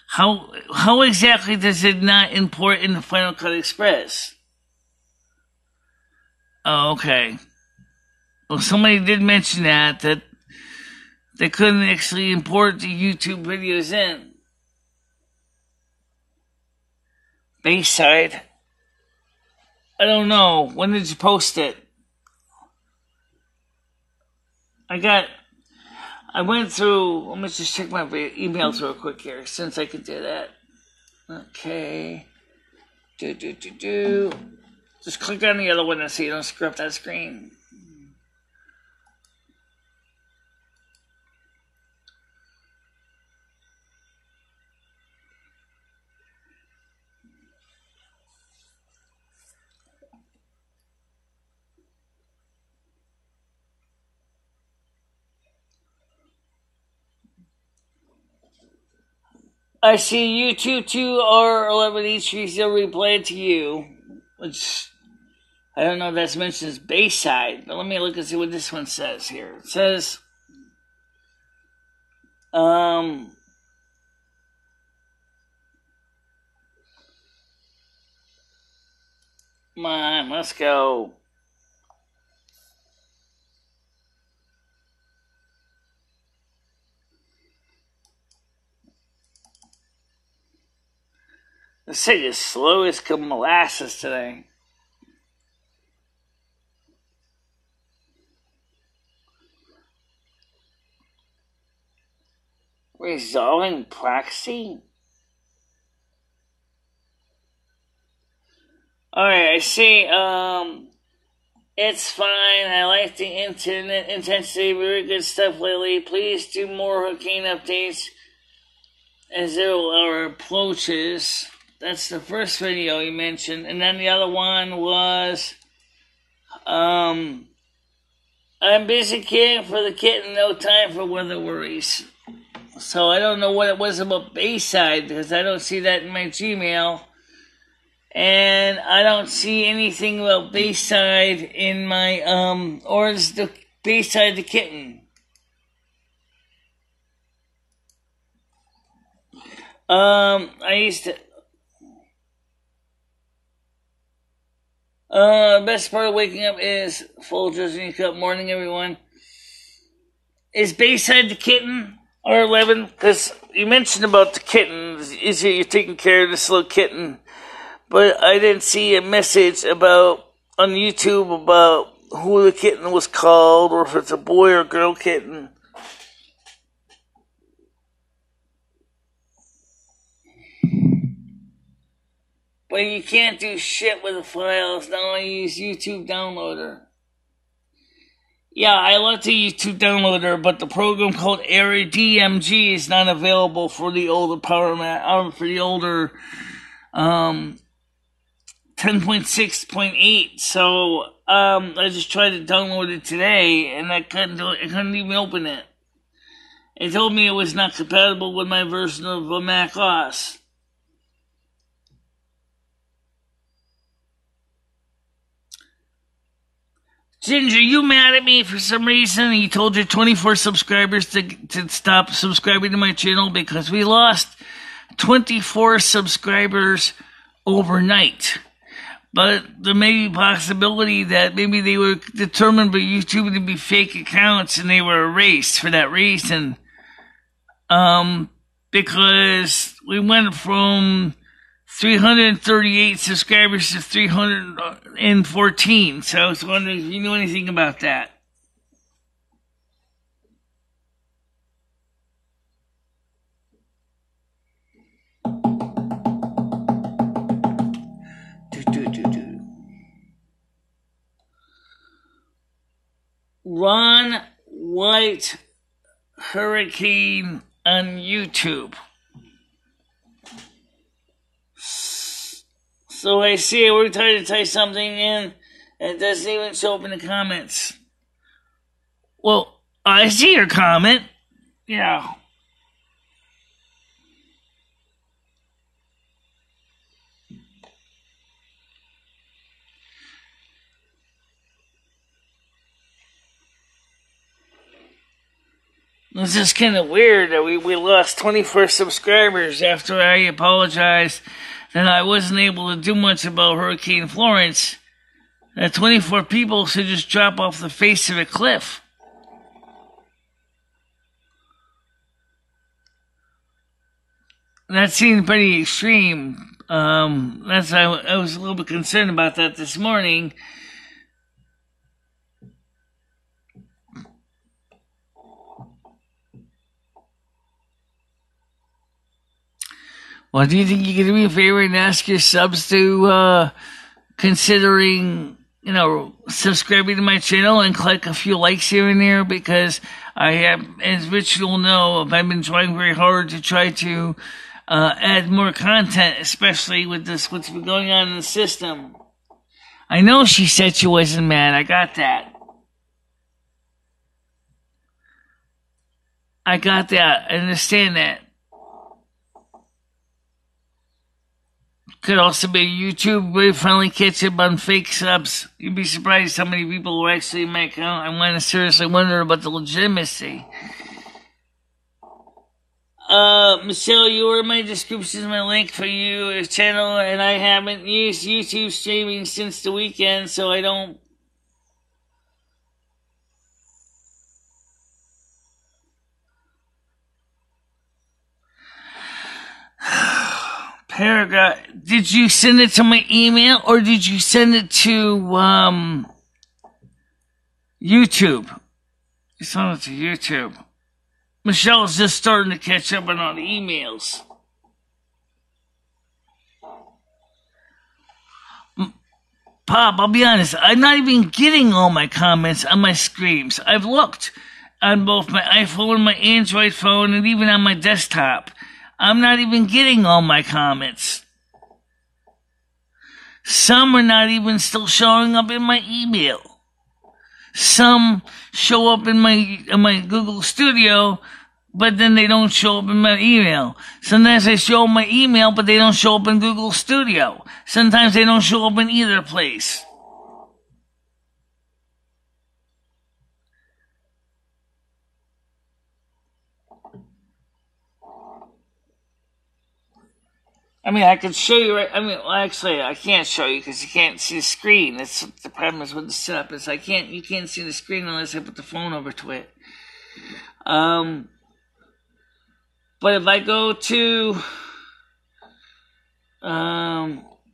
how exactly does it not import into Final Cut Express? Oh, okay. Well, somebody did mention that they couldn't actually import the YouTube videos in. Bayside? I don't know. When did you post it? I went through, let me just check my emails real quick here, since I can do that. Okay. Just click on the other one so you don't screw up that screen. I see YouTube 2R11E3 replied to you, which I don't know if that's mentioned as Bayside, but let me look and see what this one says here. It says, come on, let's go. This thing is slow as molasses today. Resolving proxy? Alright, I see, it's fine. I like the internet intensity. Very good stuff lately. Please do more hurricane updates as there are approaches. That's the first video you mentioned. And then the other one was, I'm busy caring for the kitten. No time for weather worries. So I don't know what it was about Bayside, because I don't see that in my Gmail. And I don't see anything about Bayside in my, or is the Bayside the kitten? I used to, best part of waking up is Folgers and Cup. Morning, everyone. Is Bayside the kitten? Or 11? Because you mentioned about the kitten. Is it you're taking care of this little kitten? But I didn't see a message about on YouTube about who the kitten was called, or if it's a boy or girl kitten. But you can't do shit with the files. Now I use YouTube Downloader. Yeah, I love the YouTube Downloader, but the program called Area DMG is not available for the older for the older 10.6.8, so I just tried to download it today, and I couldn't do it. I couldn't even open it. It told me it was not compatible with my version of Mac OS. Ginger, you mad at me for some reason? You told your 24 subscribers to stop subscribing to my channel because we lost 24 subscribers overnight. But there may be a possibility that maybe they were determined by YouTube to be fake accounts and they were erased for that reason. Because we went from 338 subscribers to 314. So I was wondering if you knew anything about that. Ron White Hurricane on YouTube. So I see we're trying to type something in, and it doesn't even show up in the comments. Well, I see your comment. Yeah. It's just kind of weird that we lost 24 subscribers after I apologized that I wasn't able to do much about Hurricane Florence. That 24 people should just drop off the face of a cliff. That seemed pretty extreme. I was a little bit concerned about that this morning. Well, do you think you could do me a favor and ask your subs to, considering, subscribing to my channel and click a few likes here and there, because I have, as Rich will know, I've been trying very hard to try to, add more content, especially with this, what's been going on in the system. I know she said she wasn't mad. I got that. I understand that. Could also be YouTube will finally catch up on fake subs. You'd be surprised how many people were actually in my account. I want to seriously wonder about the legitimacy. Michelle, you were in my description, my link for your channel, and I haven't used YouTube streaming since the weekend, so I don't. Paragraph. Did you send it to my email or did you send it to YouTube? You sent it to YouTube. Michelle's just starting to catch up on all the emails. Pop, I'll be honest, I'm not even getting all my comments on my streams. I've looked on both my iPhone, my Android phone, and even on my desktop. I'm not even getting all my comments. Some are not even still showing up in my email. Some show up in my Google Studio, but then they don't show up in my email. Sometimes they show up in my email, but they don't show up in Google Studio. Sometimes they don't show up in either place. I mean, I could show you, right? I mean, well, actually, I can't show you because you can't see the screen. That's what the problem is with the setup. Is you can't see the screen unless I put the phone over to it. But if I go to,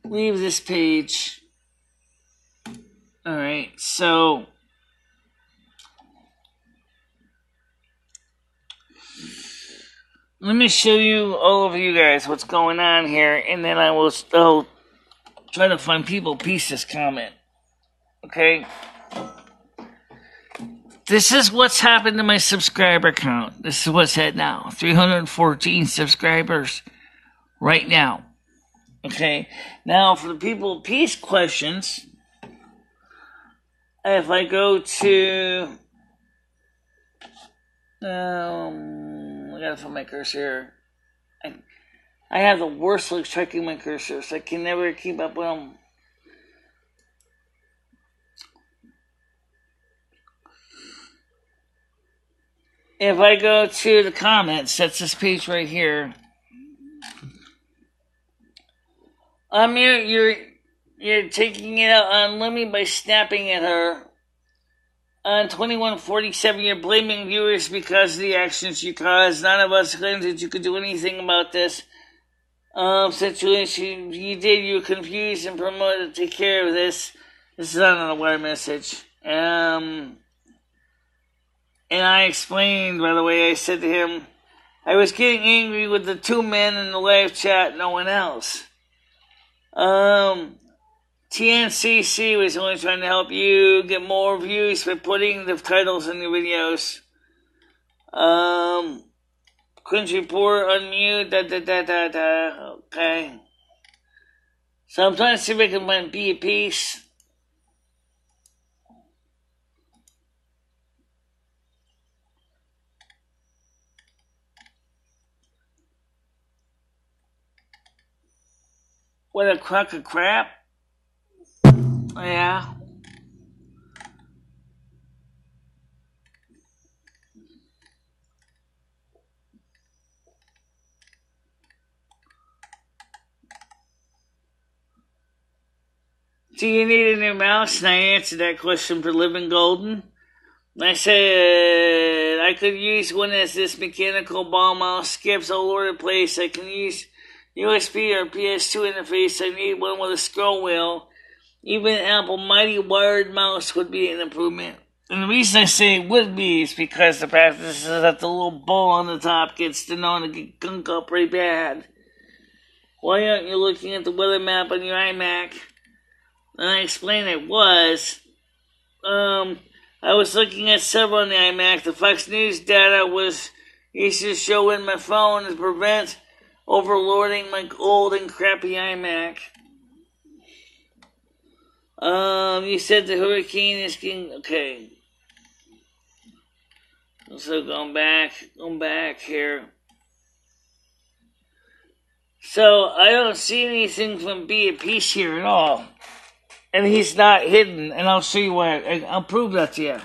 leave this page. Alright, so, let me show you, all of you guys, what's going on here, and then I'll try to find people piece this comment. Okay? This is what's happened to my subscriber count. This is what's at now. 314 subscribers right now. Okay? Now, for the people piece questions, if I go to, I gotta find my cursor here. I have the worst luck tracking my cursor, so I can never keep up with them. If I go to the comments, that's this page right here. You're taking it out on Lemmy by snapping at her. On 2147, you're blaming viewers because of the actions you caused. None of us claimed that you could do anything about this situation. You did. You were confused and promoted to take care of this. This is on an aware message. And I explained, by the way, I said to him, I was getting angry with the two men in the live chat, no one else. TNCC was only trying to help you get more views by putting the titles in the videos. Couldn't report, unmute, okay. So I'm trying to see if I can find Be a Peace. What a crock of crap. Yeah. Do you need a new mouse? And I answered that question for Living Golden. I said I could use one as this mechanical ball mouse skips all over the place. I can use USB or PS2 interface. I need one with a scroll wheel. Even an Apple Mighty wired mouse would be an improvement. And the reason I say it would be is because the practice is that the little ball on the top gets to know to get gunk up pretty bad. Why aren't you looking at the weather map on your iMac? And I explained it was, I was looking at several on the iMac. The Fox News data was used to show in my phone to prevent overloading my old and crappy iMac. You said the hurricane is getting, okay. So going back here. So I don't see anything from Be a Peace here at all. And he's not hidden, and I'll show you why. I'll prove that to you.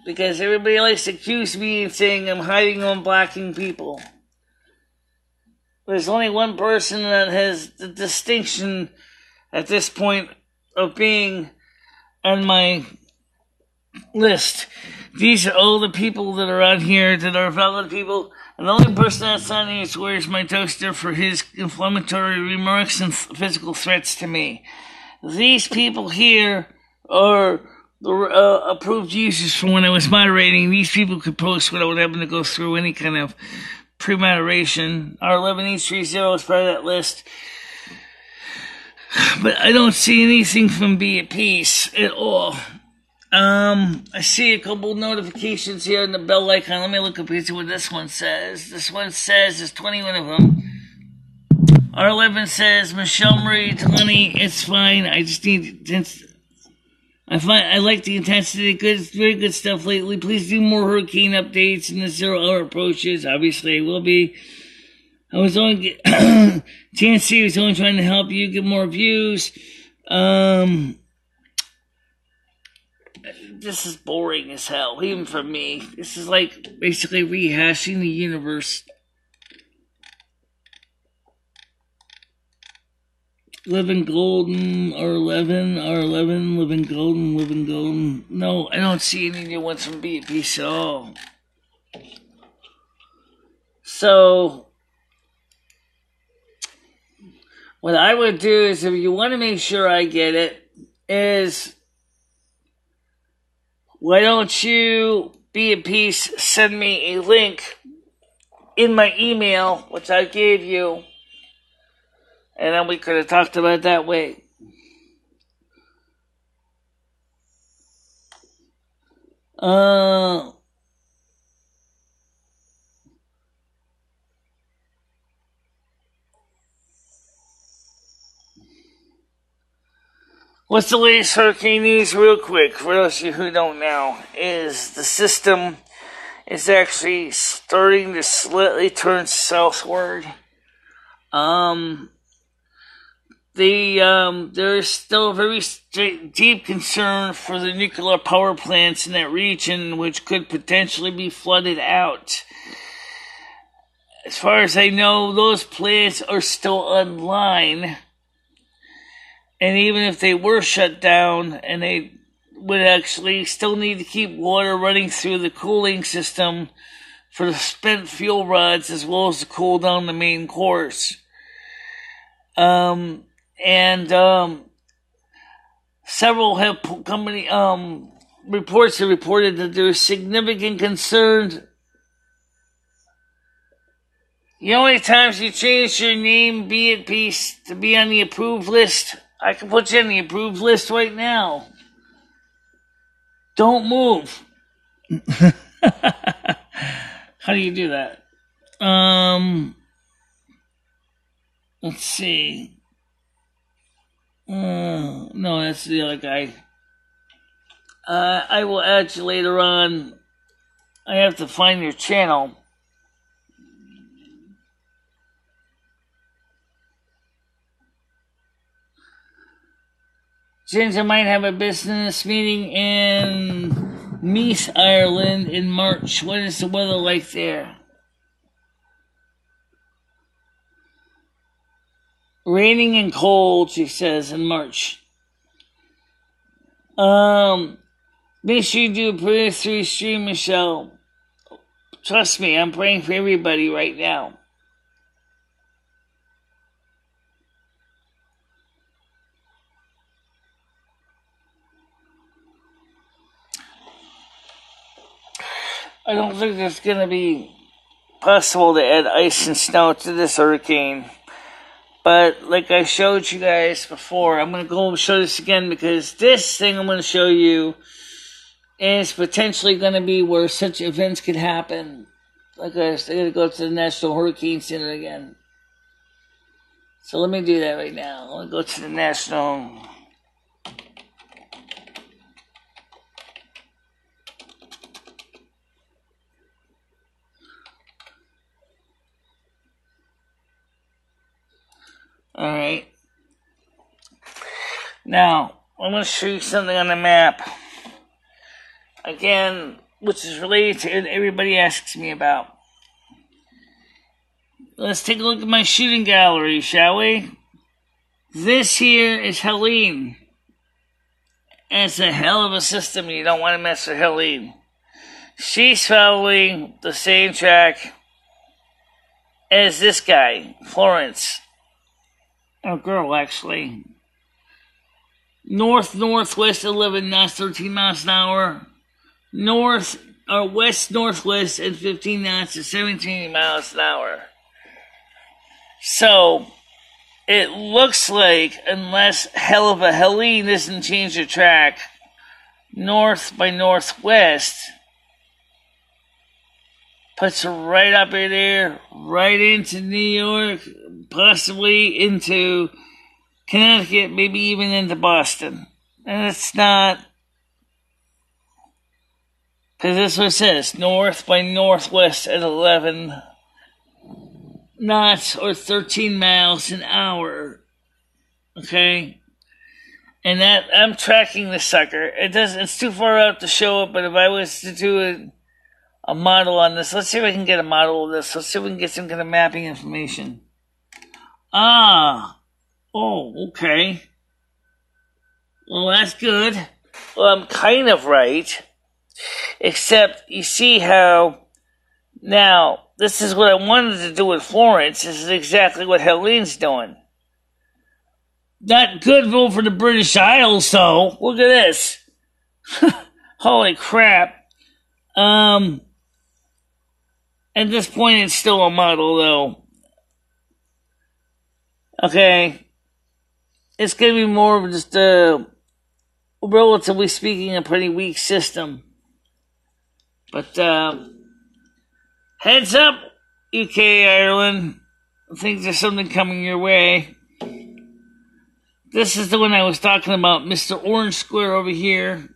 Because everybody likes to accuse me of saying I'm hiding or blocking people. There's only one person that has the distinction at this point of being on my list. These are all the people that are on here that are valid people. And the only person that's on here swears my toaster for his inflammatory remarks and physical threats to me. These people here are the approved users from when I was moderating. These people could post without having to go through any kind of pre-moderation. R11830 is part of that list. But I don't see anything from Be at Peace at all. I see a couple notifications here in the bell icon. Let me look up and see what this one says. This one says there's 21 of them. R11 says, MicheleMarieDalene, it's fine. I just need I like the intensity. Very good stuff lately. Please do more hurricane updates and the 0 hour approaches. Obviously, I will be. I was only TNC was only trying to help you get more views. This is boring as hell, even for me. This is like basically rehashing the universe. Living Golden, R11, Living Golden. No, I don't see any new ones from Be at Peace at all. So, what I would do is, if you want to make sure I get it, is why don't you, Be at Peace, send me a link in my email, which I gave you, and then we could have talked about it that way. What's the latest hurricane news real quick, for those of you who don't know, is the system is actually starting to slightly turn southward. There's still very deep concern for the nuclear power plants in that region, which could potentially be flooded out. As far as I know, those plants are still online. And even if they were shut down, and they would actually still need to keep water running through the cooling system for the spent fuel rods, as well as to cool down the main cores. Several reports have reported that there is significant concern. The only times you change your name, Be at Peace, to be on the approved list, I can put you on the approved list right now. Don't move. How do you do that? Let's see. No, that's the other guy. I will add you later on. I have to find your channel. Ginger might have a business meeting in Meath, Ireland in March. What is the weather like there? Raining and cold, she says, in March. Make sure you do a prayer through stream, Michelle. Trust me, I'm praying for everybody right now. I don't think it's going to be possible to add ice and snow to this hurricane. But like I showed you guys before, I'm going to go and show this again, because this thing I'm going to show you is potentially going to be where such events could happen. Like I said, I got to go to the National Hurricane Center again. So let me do that right now. I'm going to go to the National... Alright. Now, I'm going to show you something on the map. Again, which is related to what everybody asks me about. Let's take a look at my shooting gallery, shall we? This here is Helene. And it's a hell of a system. You don't want to mess with Helene. She's following the same track as this guy, Florence. A girl, actually. North-northwest 11 knots, 13 miles an hour. West-northwest at 15 knots to 17 miles an hour. So, it looks like, unless hell of a Helene doesn't change the track, north by northwest, puts her right up in there, right into New York, possibly into Connecticut, maybe even into Boston. And it's not, because this is what it says, north by northwest at 11 knots or 13 miles an hour. Okay? And that, I'm tracking the sucker. It's too far out to show it, but if I was to do a model on this, let's see if I can get a model of this. Let's see if we can get some kind of mapping information. Okay. Well, that's good. Well, I'm kind of right. Except, you see how, now, this is what I wanted to do with Florence. This is exactly what Helene's doing. Not good vote for the British Isles, though. Look at this. Holy crap. At this point, it's still a model, though. Okay. It's going to be more of just relatively speaking, a pretty weak system. But, heads up, UK, Ireland. I think there's something coming your way. This is the one I was talking about, Mr. Orange Square over here.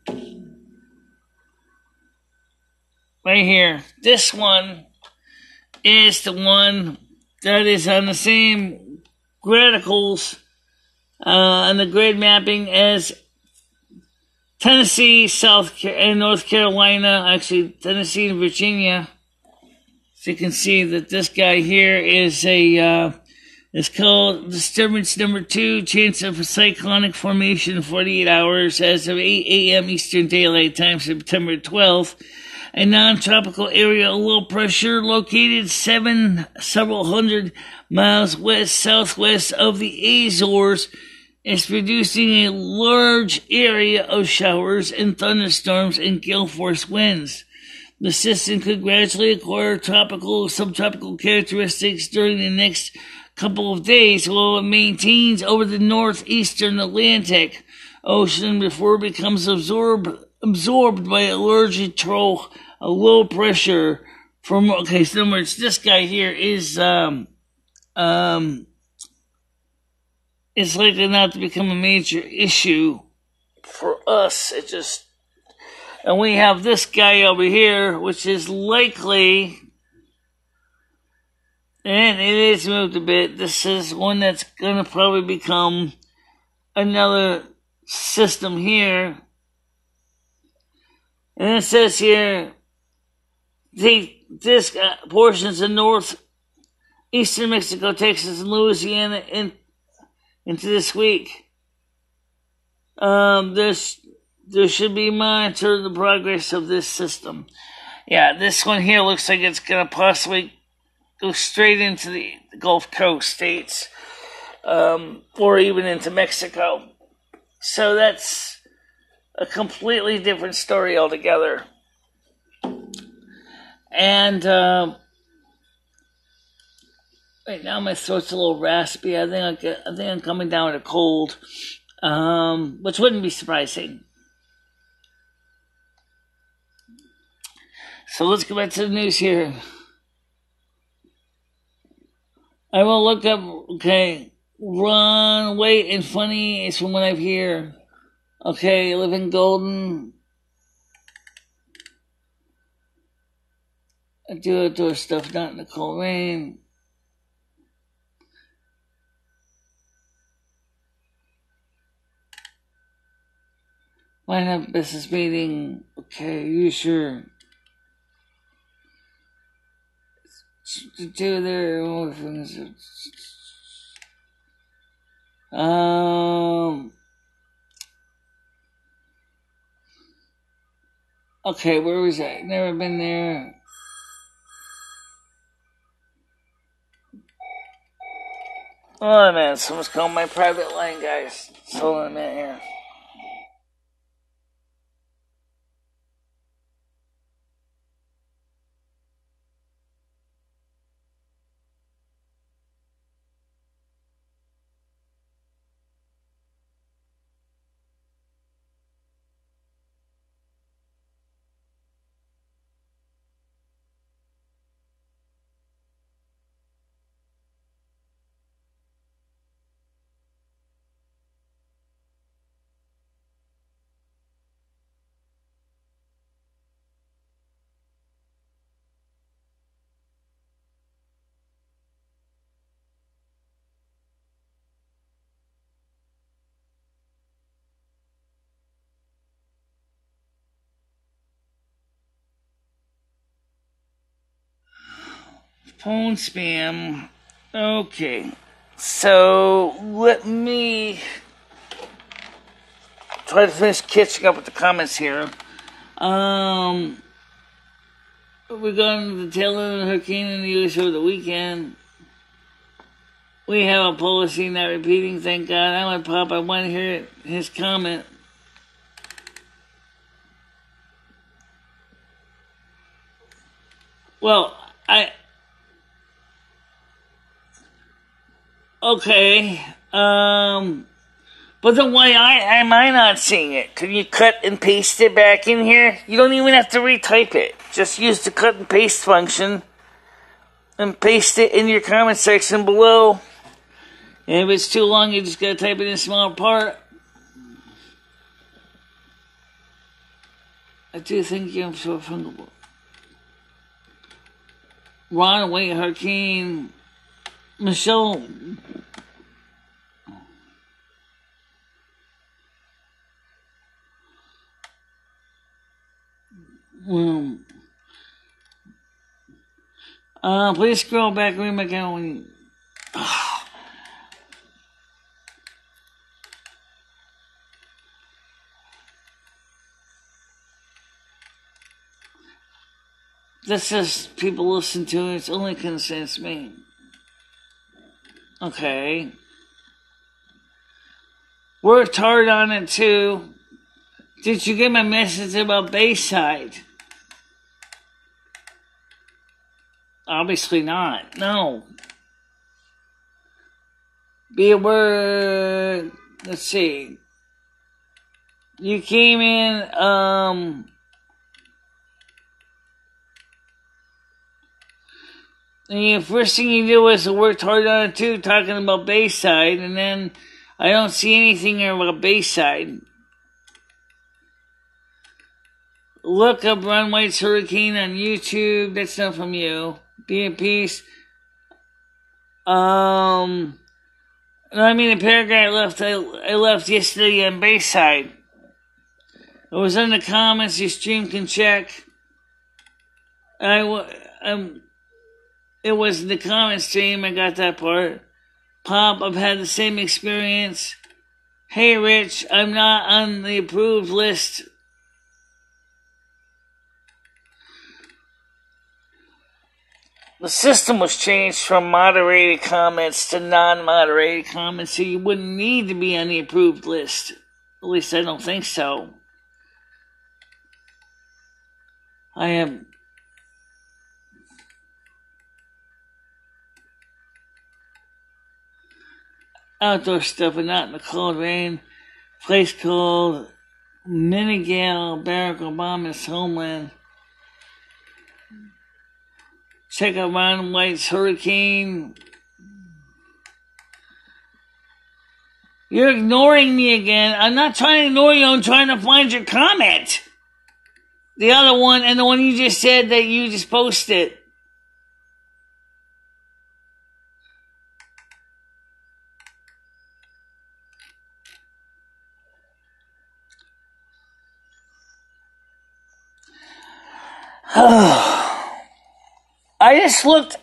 Right here. This one is the one that is on the same graticals on the grid mapping as Tennessee, and North Carolina, actually Tennessee and Virginia. So you can see that this guy here is it's called disturbance number 2, chance of a cyclonic formation 48 hours as of 8 a.m. Eastern Daylight Time, September 12th. A non-tropical area of low pressure located several hundred miles west-southwest of the Azores is producing a large area of showers and thunderstorms and gale force winds. The system could gradually acquire tropical, subtropical characteristics during the next couple of days while it maintains over the northeastern Atlantic Ocean before it becomes absorbed by a large trough of low pressure from, okay, so in other words, this guy here is, it's likely not to become a major issue for us. And we have this guy over here, which is likely, and it is moved a bit. This is one that's going to probably become another system here. And it says here, this portions of northeastern Mexico, Texas, and Louisiana into this week. There should be monitored the progress of this system. Yeah, this one here looks like it's going to possibly go straight into the Gulf Coast states, or even into Mexico. So that's a completely different story altogether. And right now my throat's a little raspy. I think I'm coming down with a cold, which wouldn't be surprising. So let's go back to the news here. I will look up, okay, Run, Wait, and Funny is from what I've heard. Okay, Live in Golden. I do outdoor stuff, not in the cold rain. Might have business meeting. Okay, you sure? To do their things. Okay, where was I? Never been there. Oh man, someone's calling my private line, guys. Hold on a minute here. Phone spam. Okay. So, let me try to finish catching up with the comments here. Regarding the tail end of the hurricane in the U.S. over the weekend, we have a policy not repeating, thank God. I'm like, Pop, I want to hear his comment. Well, okay, but then why am I not seeing it? Can you cut and paste it back in here? You don't even have to retype it. Just use the cut and paste function and paste it in your comment section below. And if it's too long, you just gotta type it in a smaller part. I do think I'm so fungible. Ron, wait, Hurricane, Michelle. Please scroll back, read my account when you... This is people listen to it. It only concerns me. Okay. Worked hard on it too. Did you get my message about Bayside? Obviously not. No. Be aware. Let's see. You came in, and the first thing you did was worked hard on it too, talking about Bayside, and then I don't see anything about Bayside. Look up Ron White's Hurricane on YouTube. That's not from you. Be in peace. I mean, the paragraph I left yesterday on Bayside. It was in the comments. Your stream can check. It was in the comment stream. I got that part. Pop, I've had the same experience. Hey, Rich, I'm not on the approved list. The system was changed from moderated comments to non-moderated comments, so you wouldn't need to be on the approved list. At least I don't think so. I am... outdoor stuff, but not in the cold rain. Place called Minigal, Barack Obama's homeland. Check out Ron White's Hurricane. You're ignoring me again. I'm not trying to ignore you. I'm trying to find your comment. The other one and the one you just said that you just posted. I just looked,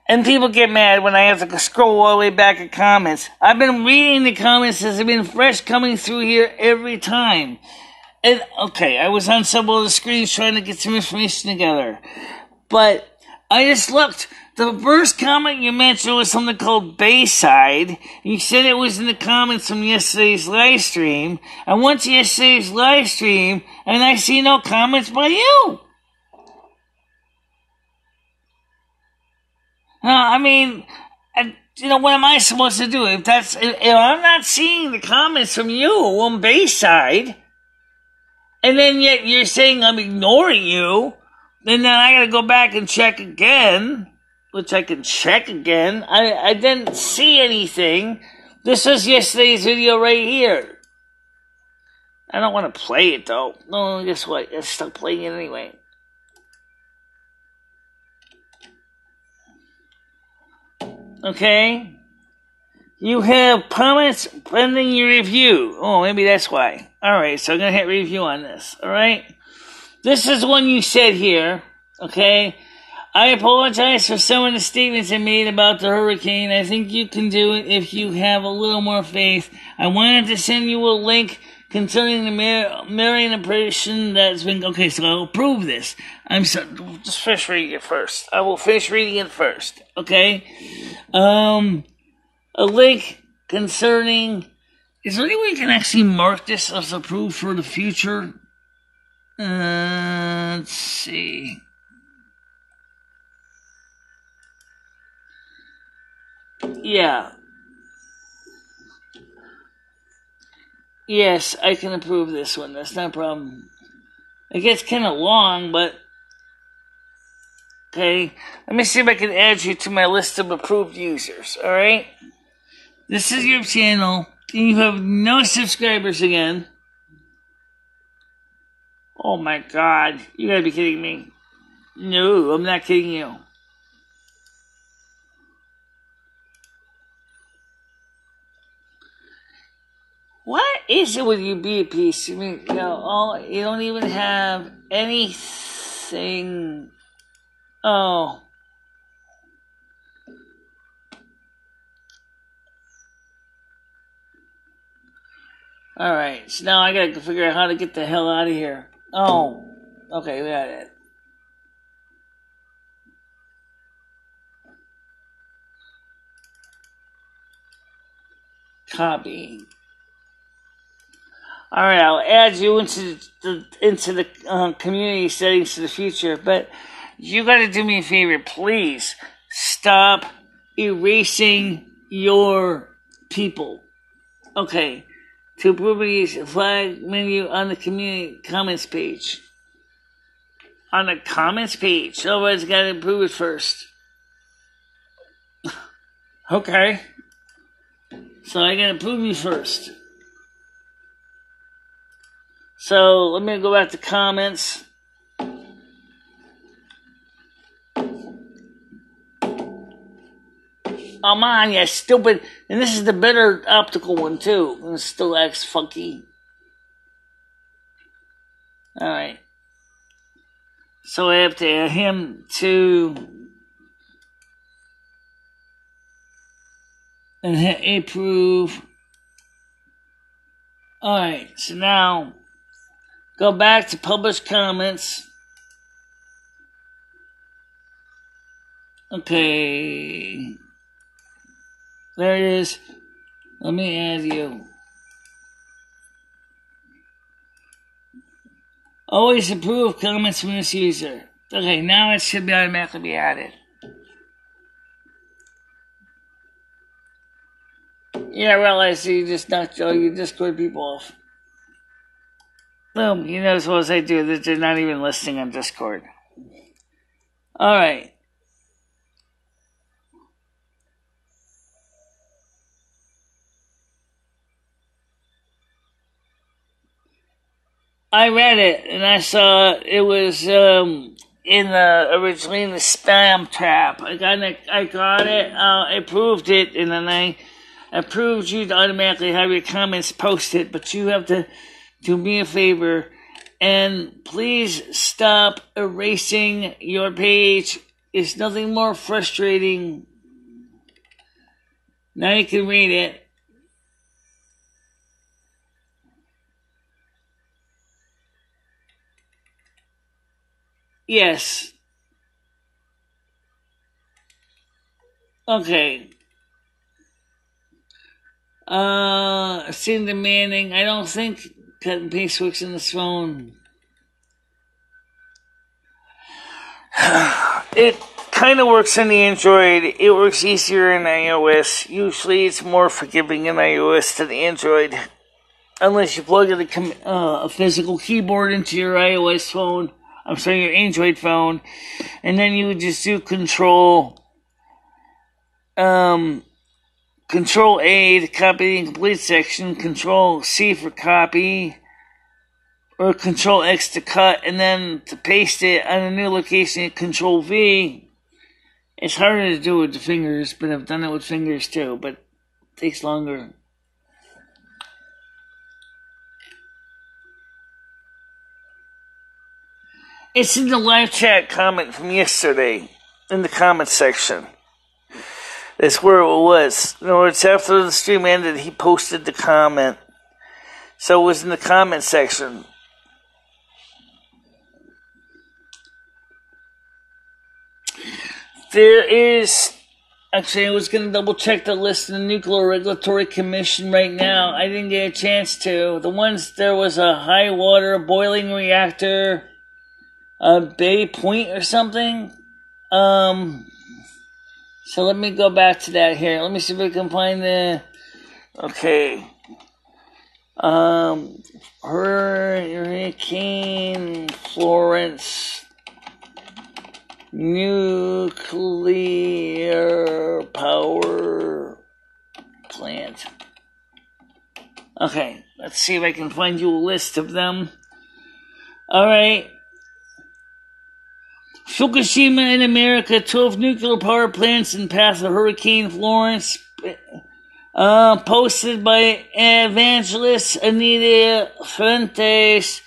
and people get mad when I have to scroll all the way back at comments. I've been reading the comments as they've been fresh coming through here every time. And, okay, I was on some of the screens trying to get some information together. But I just looked. The first comment you mentioned was something called Bayside. You said it was in the comments from yesterday's live stream. I went to yesterday's live stream, and I see no comments by you. I mean, what am I supposed to do? If I'm not seeing the comments from you on Bayside, and then yet you're saying I'm ignoring you, then I gotta go back and check again, which I can check again. I didn't see anything. This was yesterday's video right here. I don't want to play it though. No, guess what? I stop playing it anyway. Okay? You have comments pending your review. Oh, maybe that's why. Alright, so I'm going to hit review on this. Alright? This is one you said here. Okay? I apologize for some of the statements I made about the hurricane. I think you can do it if you have a little more faith. I wanted to send you a link concerning the marrying operation that's been... Okay, so I'll prove this. Just finish reading it first. I will finish reading it first, okay? A link concerning... Is there any way you can actually mark this as approved for the future? Let's see. Yeah. Yes, I can approve this one. That's not a problem. It gets kind of long, but... Okay. Let me see if I can add you to my list of approved users, alright? This is your channel. You have no subscribers again. Oh my god. You gotta be kidding me. No, I'm not kidding you. What is it with you BPs? I mean, you don't even have anything. Oh. Alright, so now I gotta figure out how to get the hell out of here. Oh. Okay, we got it. Copy. Alright, I'll add you into the community settings for the future, but you gotta do me a favor, please. Stop erasing your people. Okay. To approve these, flag menu on the community comments page. On the comments page. Otherwise, gotta approve it first. Okay. So I gotta approve you first. So let me go back to comments. Oh man, you stupid. And this is the better optical one too. And it still acts funky. Alright. So I have to add him to... And hit approve. Alright, so now... Go back to publish comments. Okay. There it is. Let me add you. Always approve comments from this user. Okay, now it should be automatically be added. Yeah, I realize you just knocked all your Discord people off. Boom, you know as well as I do that they're not even listening on Discord. Alright. I read it and I saw it was originally in the spam trap. I got it, I approved it, and then I approved you to automatically have your comments posted, but you have to do me a favor and please stop erasing your page. It's nothing more frustrating. Now you can read it. Yes. Okay. Scene demanding. I don't think cut and paste works in this phone. It kind of works in the Android. It works easier in iOS. Usually it's more forgiving in iOS than the Android. Unless you plug in a physical keyboard into your iOS phone. I'm sorry, your Android phone. And then you would just do Control A to copy the incomplete section, Control C for copy, or Control X to cut, and then to paste it on a new location, Control V. It's harder to do with the fingers, but I've done it with fingers too, but it takes longer. It's in the live chat comment from yesterday. in the comment section. That's where it was. In other words, after the stream ended, he posted the comment. So it was in the comment section. There is... Actually, I was going to double check the list of the Nuclear Regulatory Commission right now. I didn't get a chance to. There was a high water boiling reactor, Bay Point or something. So let me go back to that here. Let me see if I can find the... Okay. Hurricane Florence nuclear power plant. Okay, let's see if I can find you a list of them. Alright. Fukushima in America, 12 nuclear power plants in path of Hurricane Florence. Posted by evangelist Anita Fuentes.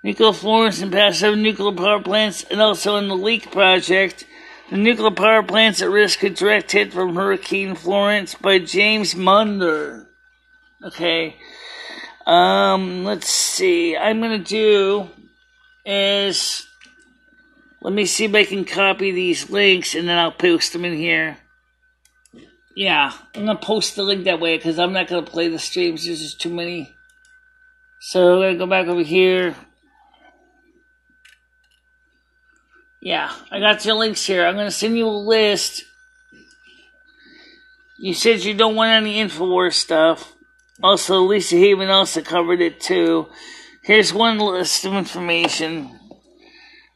Nuclear Florence and path 7 nuclear power plants, and also in the Leak Project. The nuclear power plants at risk of direct hit from Hurricane Florence by James Munder. Okay. Let's see. I'm gonna do is... Let me see if I can copy these links, and then I'll post them in here. Yeah, I'm going to post the link that way, because I'm not going to play the streams. There's just too many. So, I'm going to go back over here. Yeah, I got your links here. I'm going to send you a list. You said you don't want any InfoWars stuff. Also, Lisa Haven also covered it, too. Here's one list of information.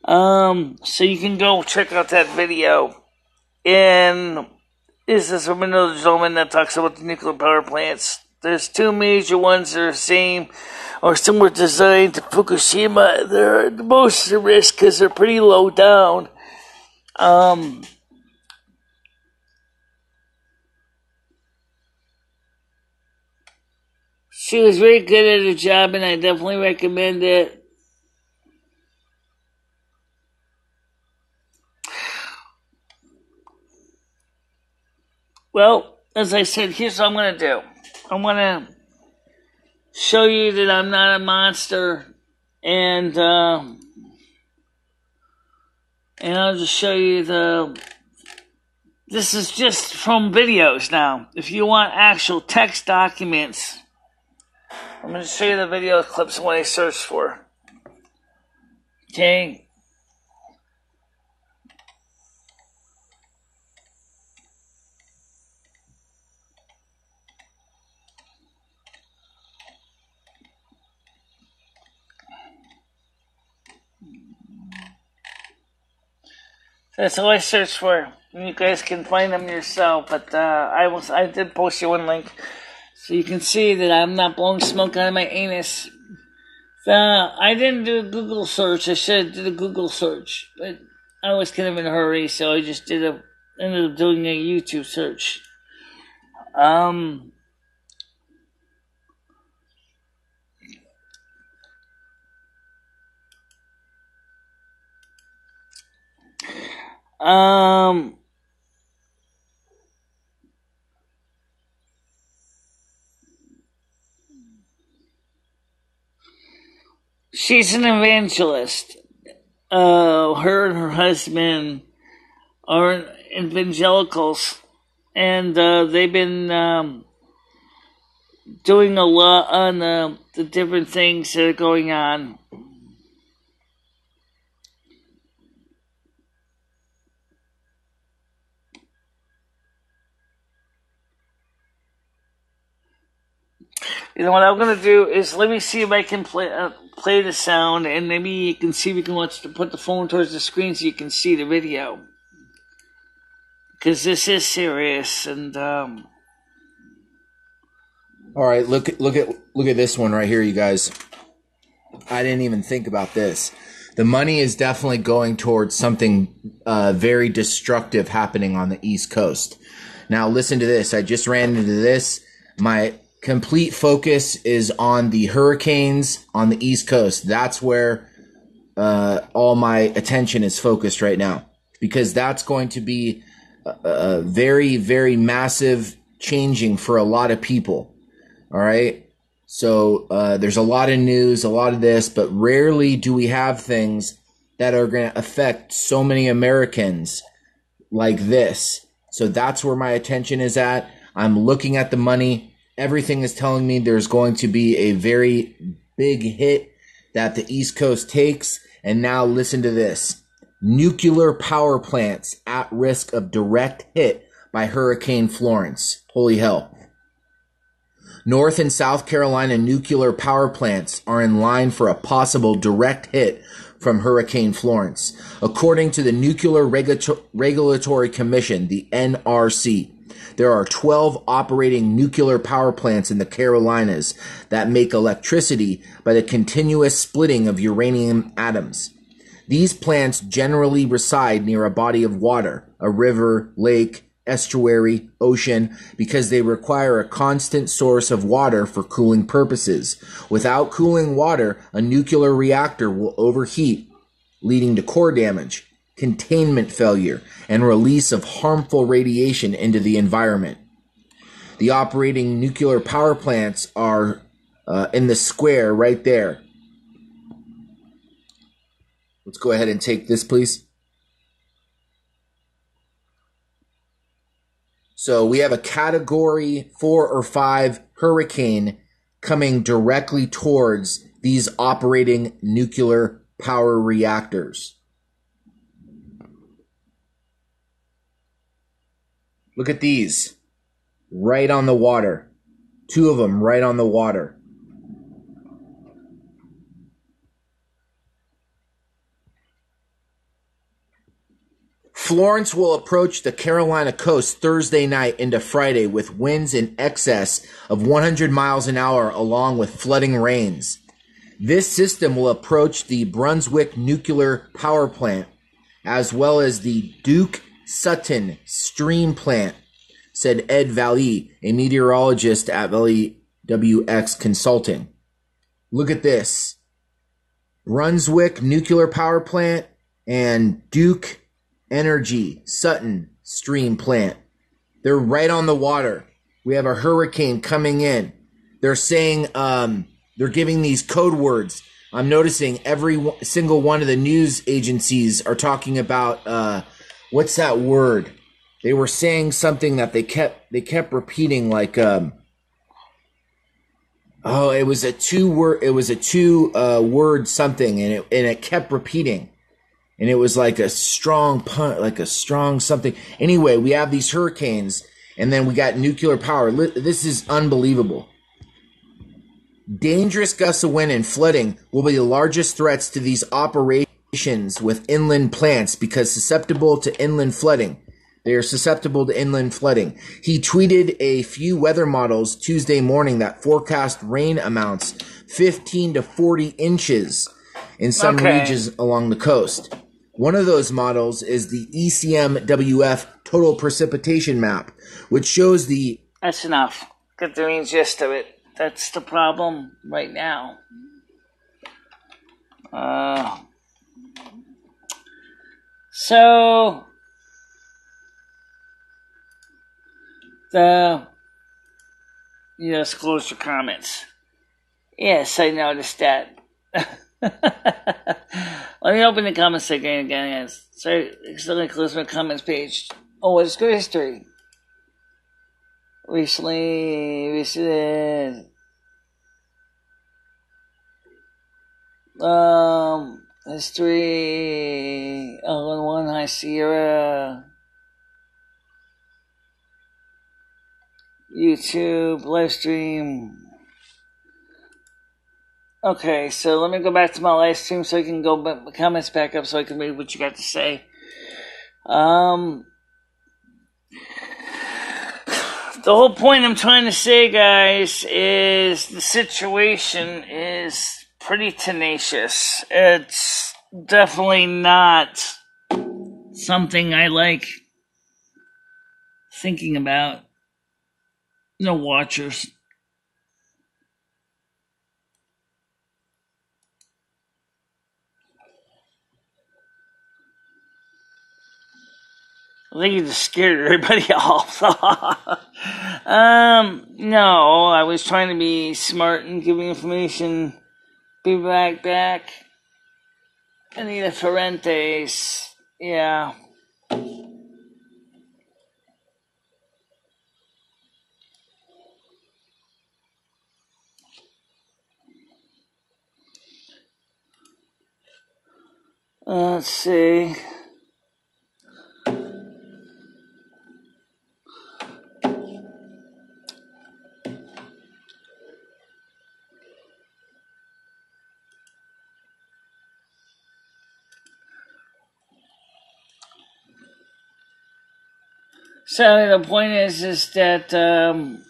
So you can go check out that video. And this is from another gentleman that talks about the nuclear power plants. There's 2 major ones that are the same or similar design to Fukushima. They're the most at risk because they're pretty low down. She was very good at her job, and I definitely recommend it. Well, as I said, here's what I'm going to do. I'm going to show you that I'm not a monster, and I'll just show you this is just from videos now. If you want actual text documents, I'm going to show you the video clips of what I searched for. Okay. That's all I searched for. You guys can find them yourself, but I did post you one link, so you can see that I'm not blowing smoke out of my anus. I didn't do a Google search. I should have did a Google search, but I was kind of in a hurry, so I just ended up doing a YouTube search. She's an evangelist. Her and her husband are evangelicals, and they've been doing a lot on the different things that are going on. You know what I'm gonna do is let me see if I can play the sound, and maybe you can see if you can put the phone towards the screen so you can see the video. Because this is serious, and all right, look at this one right here, you guys. I didn't even think about this. The money is definitely going towards something very destructive happening on the East Coast. Now listen to this. I just ran into this. My complete focus is on the hurricanes on the East Coast. That's where all my attention is focused right now. because that's going to be a very, very massive changing for a lot of people. All right. So there's a lot of news, a lot of this, but rarely do we have things that are going to affect so many Americans like this. So that's where my attention is at. I'm looking at the money. Everything is telling me there's going to be a very big hit that the East Coast takes. And now listen to this. Nuclear power plants at risk of direct hit by Hurricane Florence. Holy hell. North and South Carolina nuclear power plants are in line for a possible direct hit from Hurricane Florence. According to the Nuclear Regulatory Commission, the NRC, there are 12 operating nuclear power plants in the Carolinas that make electricity by the continuous splitting of uranium atoms. These plants generally reside near a body of water, a river, lake, estuary, ocean, because they require a constant source of water for cooling purposes. Without cooling water, a nuclear reactor will overheat, leading to core damage, containment failure, and release of harmful radiation into the environment. The operating nuclear power plants are in the square right there. Let's go ahead and take this, please. So we have a category 4 or 5 hurricane coming directly towards these operating nuclear power reactors. Look at these. Right on the water. 2 of them right on the water. Florence will approach the Carolina coast Thursday night into Friday with winds in excess of 100 miles an hour along with flooding rains. This system will approach the Brunswick Nuclear Power Plant as well as the Duke Sutton Stream Plant, said Ed Valley, a meteorologist at Valley WX Consulting. Look at this. Brunswick Nuclear Power Plant and Duke Energy Sutton Stream Plant. They're right on the water. We have a hurricane coming in. They're saying, they're giving these code words. I'm noticing every single one of the news agencies are talking about, what's that word? They were saying something that they kept repeating, like, it was a two-word something, and it kept repeating. And it was like a strong punt, like a strong something. Anyway, we have these hurricanes, and then we got nuclear power. This is unbelievable. Dangerous gusts of wind and flooding will be the largest threats to these operations with inland plants because susceptible to inland flooding. They are susceptible to inland flooding. He tweeted a few weather models Tuesday morning that forecast rain amounts 15 to 40 inches in some regions along the coast. One of those models is the ECMWF total precipitation map, which shows the... That's enough. Get the main gist of it. That's the problem right now. Yes, close your comments. Yes, I noticed that. Let me open the comments again. Sorry, accidentally close my comments page. Oh, let's go to history. Recently, history, All-in-One, High Sierra, YouTube, live stream. Okay, so let me go back to my live stream so I can go back, my comments back up so I can read what you got to say. The whole point I'm trying to say, guys, is the situation is pretty tenacious. It's definitely not something I like thinking about. No watchers. I think you just scared everybody off. No, I was trying to be smart and giving information. Be back. Anita Ferrentes. Yeah. Let's see. So the point is that the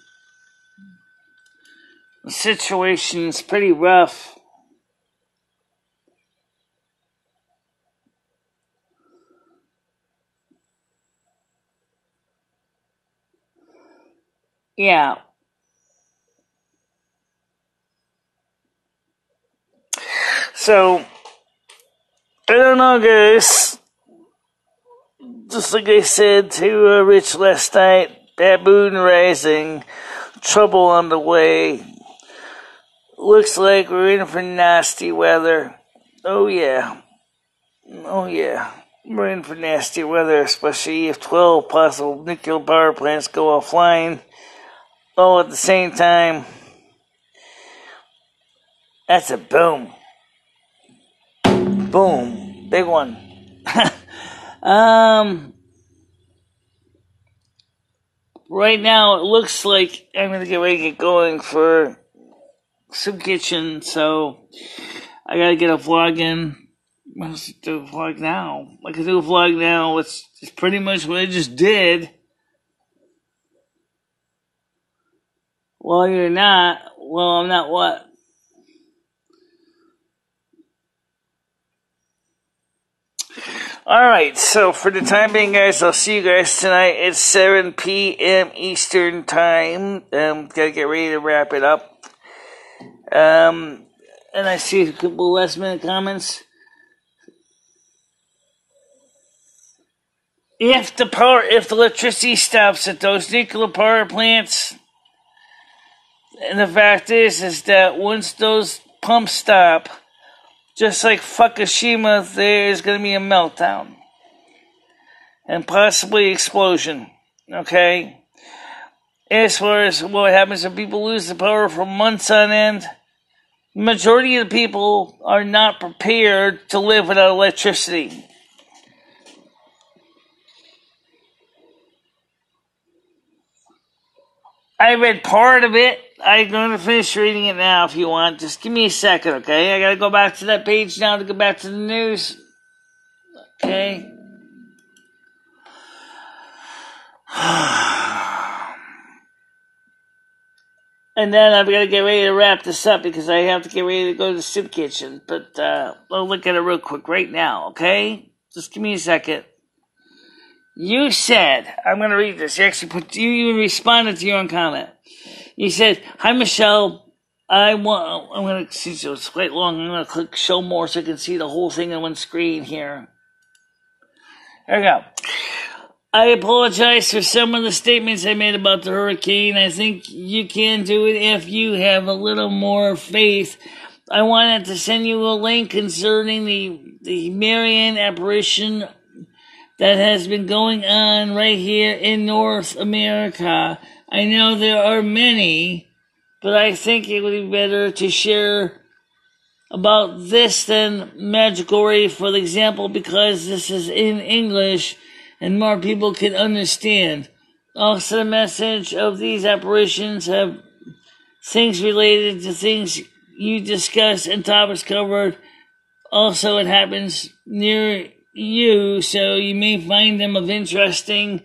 situation's pretty rough. Yeah. So, I don't know, guys. Just like I said to Rich last night, baboon rising, trouble on the way. Looks like we're in for nasty weather. Oh yeah. We're in for nasty weather, especially if 12 possible nuclear power plants go offline all at the same time. That's a boom. Boom. Big one. Right now it looks like I'm gonna get ready to get going for soup kitchen, so I gotta get a vlog in. Let's do a vlog now. I can do a vlog now. It's pretty much what I just did. Well, you're not. Well, I'm not what? Alright, so for the time being, guys, I'll see you guys tonight at 7 p.m. Eastern Time. Gotta get ready to wrap it up. And I see a couple last minute comments. If the electricity stops at those nuclear power plants, and the fact is that once those pumps stop, just like Fukushima, there is going to be a meltdown. And possibly explosion. Okay? As far as what happens if people lose the power for months on end, the majority of the people are not prepared to live without electricity. I read part of it. I'm going to finish reading it now if you want. Just give me a second, okay? I gotta go back to that page now to go back to the news. Okay? And then I've got to get ready to wrap this up because I have to get ready to go to the soup kitchen. But I'll look at it real quick right now, okay? Just give me a second. You said, I'm going to read this. You even responded to your own comment. You said, "Hi, Michelle. I'm going to see, so it's quite long. I'm going to click show more so I can see the whole thing on one screen here. There we go. I apologize for some of the statements I made about the hurricane. I think you can do it if you have a little more faith. I wanted to send you a link concerning the Marian apparition that has been going on right here in North America. I know there are many, but I think it would be better to share about this than Magical for example, because this is in English and more people can understand. Also, the message of these apparitions have things related to things you discuss and topics covered. Also, it happens near you, so you may find them of interesting.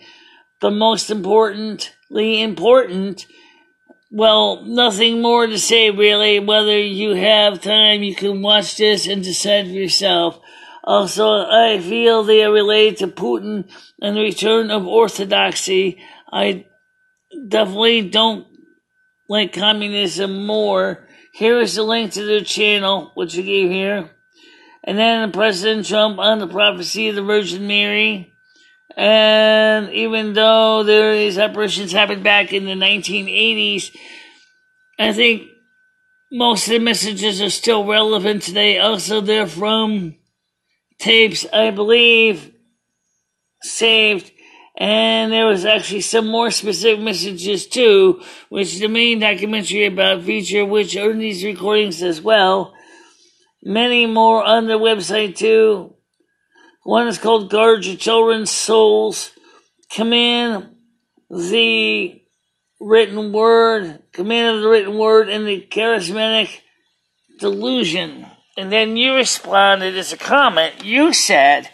The most importantly important, well, nothing more to say really. Whether you have time, you can watch this and decide for yourself. Also, I feel they are related to Putin and the return of orthodoxy. I definitely don't like communism more. Here is the link to their channel, which you gave here. And then President Trump on the prophecy of the Virgin Mary. And even though these apparitions happened back in the 1980s, I think most of the messages are still relevant today. Also, they're from tapes, I believe, saved. And there was actually some more specific messages too, which the main documentary about feature, which are in these recordings as well. Many more on the website too. One is called Guard Your Children's Souls. Command the written word, command of the written word, and the charismatic delusion. And then you responded as a comment. You said,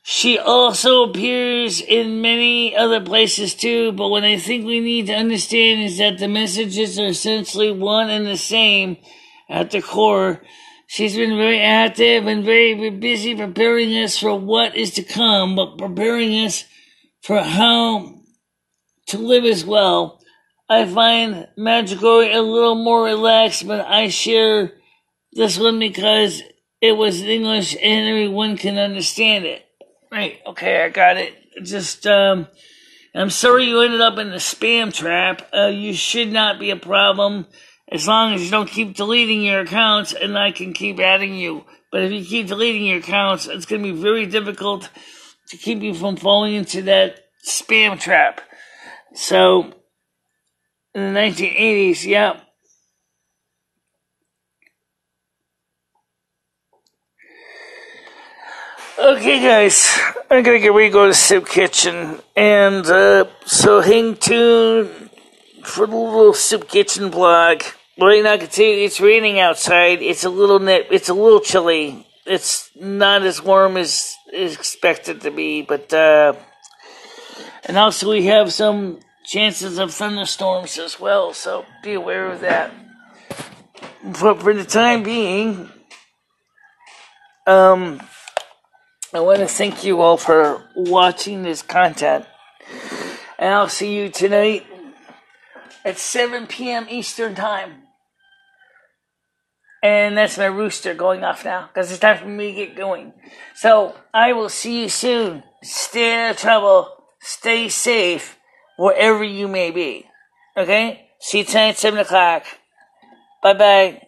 she also appears in many other places too, but what I think we need to understand is that the messages are essentially one and the same at the core. She's been very active and very busy preparing us for what is to come, but preparing us for how to live as well. I find Magical a little more relaxed, but I share this one because it was in English and everyone can understand it. Right, okay, I got it. Just, I'm sorry you ended up in the spam trap. You should not be a problem as long as you don't keep deleting your accounts and I can keep adding you. But if you keep deleting your accounts, it's going to be very difficult to keep you from falling into that spam trap. So, in the 1980s, yeah. Okay, guys, I'm gonna get ready to go to the soup kitchen, and so hang tuned for the little soup kitchen vlog. Right now, I can tell you it's raining outside. It's a little chilly. It's not as warm as expected to be, but and also we have some chances of thunderstorms as well, so be aware of that. But for the time being, I want to thank you all for watching this content. And I'll see you tonight at 7 p.m. Eastern Time. And that's my rooster going off now, because it's time for me to get going. So, I will see you soon. Stay out of trouble. Stay safe, wherever you may be. Okay? See you tonight at 7 o'clock. Bye-bye.